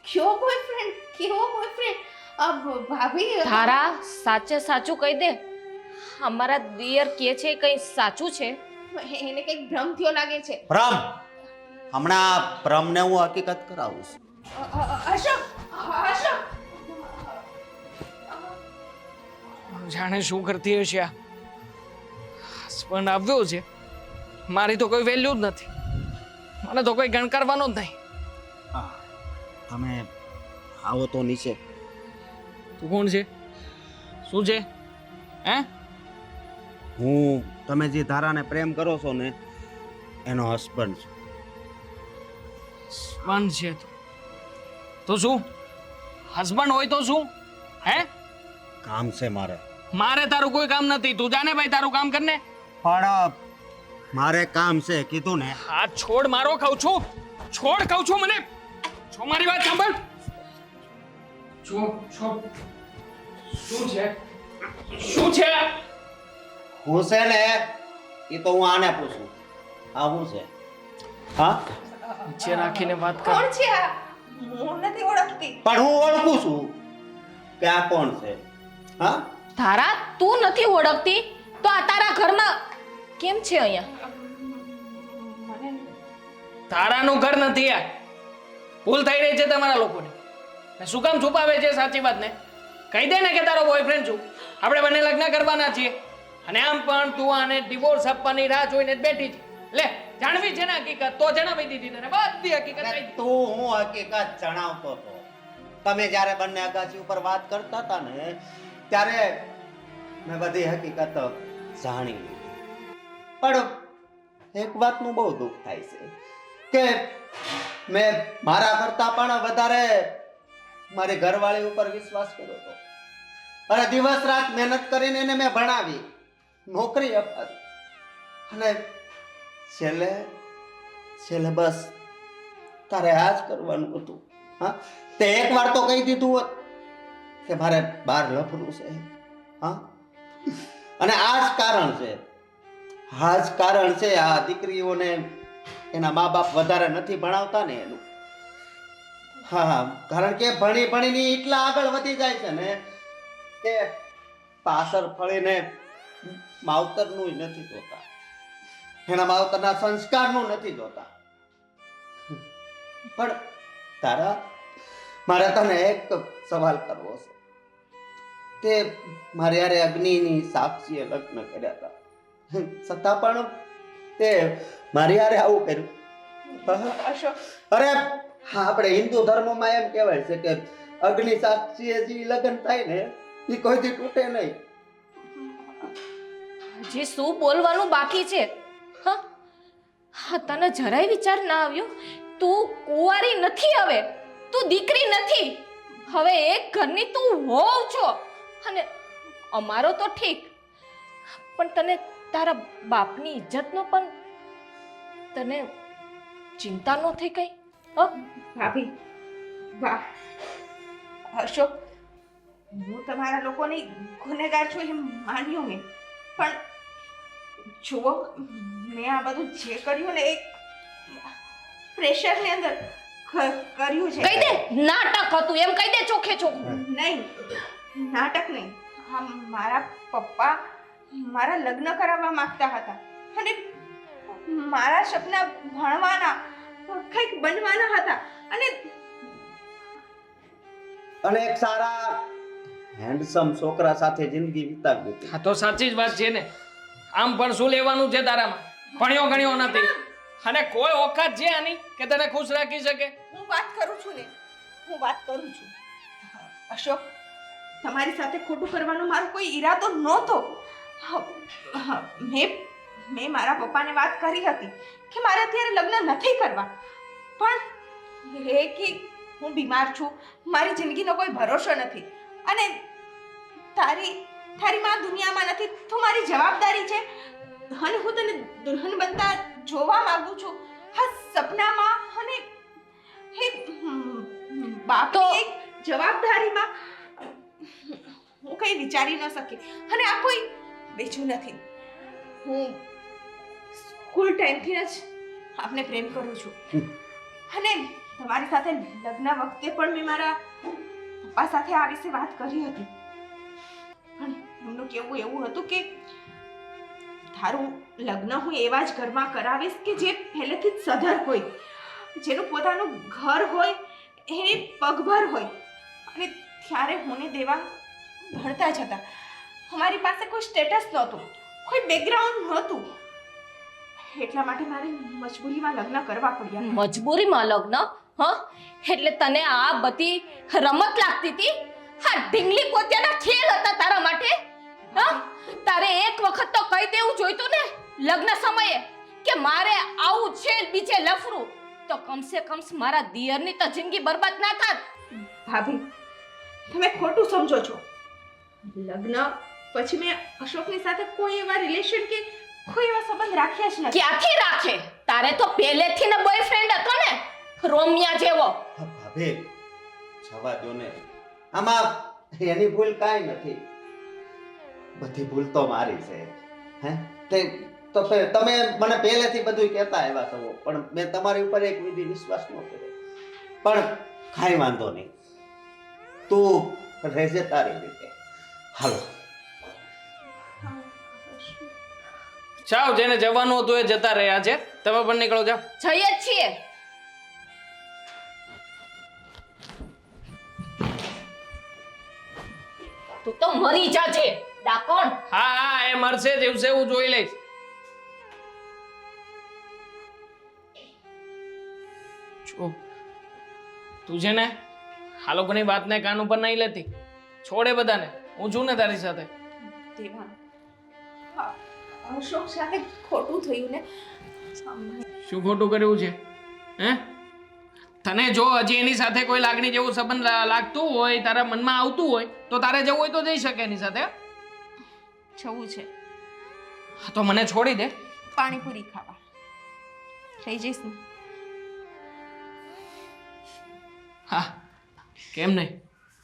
કયો બોયફ્રેન્ડ? કેવો બોયફ્રેન્ડ? ભાભી ધારા, સાચે સાચું કહી દે. અમારા દિયર કે છે એ કંઈ સાચું છે? એને કંઈક ભ્રમ થયો લાગે છે. ભ્રમ? હમણાં ભ્રમને હું હકીકત કરાવું છું. અશોક, અશોક, જાણે શું કરતી હશે આ. હસબન્ડ આવ્યો છે, મારી તો કોઈ વેલ્યુ જ નથી, મને તો કોઈ ગણકારવાનો જ નહીં. તમે આવો તો નીચે. તું કોણ છે? શું છે? હે? હું તમે જે ધારાને પ્રેમ કરો છો ને એનો હસબન્ડ છું. હસબન્ડ છે તો શું? હસબન્ડ હોય તો શું? હે? કામ છે મારે. મારે તારું કોઈ કામ નથી, તું જાને ભાઈ તારું કામ કરને. પણ મારે કામ છે કીધું ને. હાથ છોડ મારો, કહું છું છોડ, કહું છું મને. છો મારી વાત સાંભળ. શું છે? શું છે? હું છે ને એ તો હું આને પૂછું. આ હું છે? હા, નીચે રાખીને વાત કર. કોણ છે આ? હું નથી ઓળખતી. પણ હું ઓળખું છું કે આ કોણ છે. હા, ધારા, તું નથી ઓળખતી તો આ તારા ઘરમાં કેમ છે અહીંયા? તારાનું ઘર નથી આ. ભૂલ થઈ રહી છે તમારા લોકોને. ને શું કામ છુપાવે છે સાચી વાતને? કહી દે ને કે તારો બોયફ્રેન્ડ છું, આપણે બંને લગ્ન કરવાના છીએ. અને આમ પણ તું આને ડિવોર્સ આપવાની રાહ જોઈને જ બેઠી છે. લે, જાણવી છે ને હકીકત તો જણાવી દીધી તને બધી હકીકત. કહી દીધી. તું હું હકીકત જણાવતો હતો. તમે જ્યારે બંને અગાસી ઉપર વાત કરતા હતા ને ત્યારે મેં બધી હકીકત જાણી લીધી. પણ એક વાતનું બહુ દુઃખ થાય છે કે મેં મારા કરતા પણ વધારે મારી ઘરવાળી ઉપર વિશ્વાસ કર્યો હતો અને દિવસ રાત મહેનત કરીને એને મેં ભણાવી, નોકરી અપાવી અને છેલ્લે બસ તારે આ જ કરવાનું હતું. હા, તે એક વાર તો કહી દીધું હોત કે મારે બહાર લફરું છે. હા, અને આ જ કારણ છે આ દીકરીઓને એના મા બાપ વધારે નથી ભણાવતા ને એનું. હા, કારણ કે ભણી ભણીને એટલા આગળ વધી જાય છે ને કે પાછળ ફળીને માવતરનું નથી જોતા, એના માવતરના સંસ્કારનું નથી જોતા. પણ તારા, મારે તને એક સવાલ કરવો છે. તે મારે યારે અગ્નિની સાક્ષીએ લગ્ન કર્યા હતા, છતાં પણ તે મારી યારે આવું કર્યું. અશોક, અરે હા, આપણે હિન્દુ ધર્મમાં એમ કહેવાય છે કે અગ્નિ સાક્ષીએ જે લગ્ન થાય ને એ કોઈથી તૂટે નહીં. હજી શું બોલવાનું બાકી છે? હા, હા, તને જરાય વિચાર ના આવ્યો? તું કુંવારી નથી, હવે તું દીકરી નથી, હવે એક ઘરની તું વહુ છો. અને અમારો તો ઠીક, પણ તને તારા બાપની ઇજ્જતનો પણ તને ચિંતા નથી કઈ? ભાભી વાહ અશોક, હું તમારા લોકોની ગુનેગાર છું એમ માન્યું મેં, પણ જુઓ મેં આ બધું જે કર્યું ને એ પ્રેશરની અંદર કર્યું છે. કહી દે નાટક હતું એમ કહી દે ચોખે ચોખ્ખું. નહીં, નાટક નહીં. હા, મારા પપ્પા મારા લગ્ન કરાવવા માંગતા હતા અને મારા સપના ભણવાના કંઈક બનવાના હતા અને એક સારા હેન્ડસમ છોકરા સાથે જિંદગી વિતાવી હતી. હા તો સાચી જ વાત છે ને. આમ પણ શું લેવાનું છે તારામાં? ભણ્યો ગણ્યો નથી અને કોઈ ઓકાત છે આની કે તને ખુશ રાખી શકે? હું વાત કરું છું ને, હું વાત કરું છું. અશોક, તમારી સાથે ખોટું કરવાનો મારો કોઈ ઈરાદો નહોતો. મેં મારા પપ્પાને વાત કરી હતી કે મારે અત્યારે લગ્ન નથી કરવા, પણ એ કે હું બીમાર છું, મારી જિંદગીનો કોઈ ભરોસો નથી અને તારી માં દુનિયામાં નથી, તો મારી જવાબદારી છે અને હું તને દુલ્હન બનતા જોવા માંગુ છું હા સપનામાં. અને હે બાપની એક જવાબદારીમાં હું કંઈ વિચારી ન શકી અને આ કોઈ બીજું નથી. હું સ્કૂલ ટાઈમથી જ આપને પ્રેમ કરું છું અને તમારી સાથે લગ્ન વખતે પણ મેં મારા પપ્પા સાથે આ વિશે વાત કરી હતી, પણ એમનું કહેવું એવું હતું કે તારું લગ્ન હું એવા જ ઘરમાં કરાવીશ કે જે પહેલેથી જ સધર હોય, જેનું પોતાનું ઘર હોય, એની પગભર હોય. અને ત્યારે હોને દેવા ભણતા જ હતા, અમારી પાસે કોઈ સ્ટેટસ નહોતું, કોઈ બેકગ્રાઉન્ડ નહોતું, એટલા માટે મારે મજબૂરીમાં લગ્ન કરવા પડ્યા. મજબૂરીમાં લગ્ન? હા, એટલે તને આ બધી રમત લાગતી હતી? હા, ઢીંગલી પોતાના ખેલ હતા તારા માટે? હા, તારે એક વખત તો કહી દેવું જોઈતું ને લગ્ન સમયે કે મારે આવું છે બીજે લફરું, તો કમસે કમ મારા દિયરની તો જિંદગી બરબાદ ના થાત. ભાભી, તમે ખોટું સમજો છો. લગ્ન પછી મેં અશોકની સાથે કોઈ એવા રિલેશન કે કોઈ એવા સંબંધ રાખ્યા જ નથી. ક્યાંથી રાખે? તારે તો પહેલેથી ને બોયફ્રેન્ડ હતો ને, રોમિયા જેવો. ભાભી જવા દો ને, આમાં એની ભૂલ કાંઈ નથી, બધી ભૂલ તો મારી છે. હે તો તમે મને પહેલેથી બધું કહેતા આવ્યા છો, પણ મેં તમારી ઉપર એક વિધિ વિશ્વાસ ન કર્યો. પણ કાંઈ વાંધો નહીં, તું રહેજે તારી રીતે. હાલો જાઓ, જેને જવાનું હતું એ જતા રહ્યા છે, તમે પણ નીકળો, જાઓ. જઈએ જ છીએ. તું તો મરી જાજે ડાકોણ. હા હા, એ મરશે દિવસે હું જોઈ લઈશ. જો તું છે ને આ લોકોની વાતને કાન ઉપર નહીં લેતી, છોડે બધાને, હું છું ને તારી સાથે. દેવા, અશોક સાથે ખોટું થયું ને. શું ખોટું કર્યું છે? હે, તને જો હજી એની સાથે કોઈ લાગણી જેવું સંબંધ લાગતું હોય, તારા મનમાં આવતું હોય, તો તારે જવું હોય તો જઈ શકે એની સાથે. જવું છે તો મને છોડી દે. પાણીપુરી ખાવા થઈ જઈશ ને? હા, કેમ નહીં?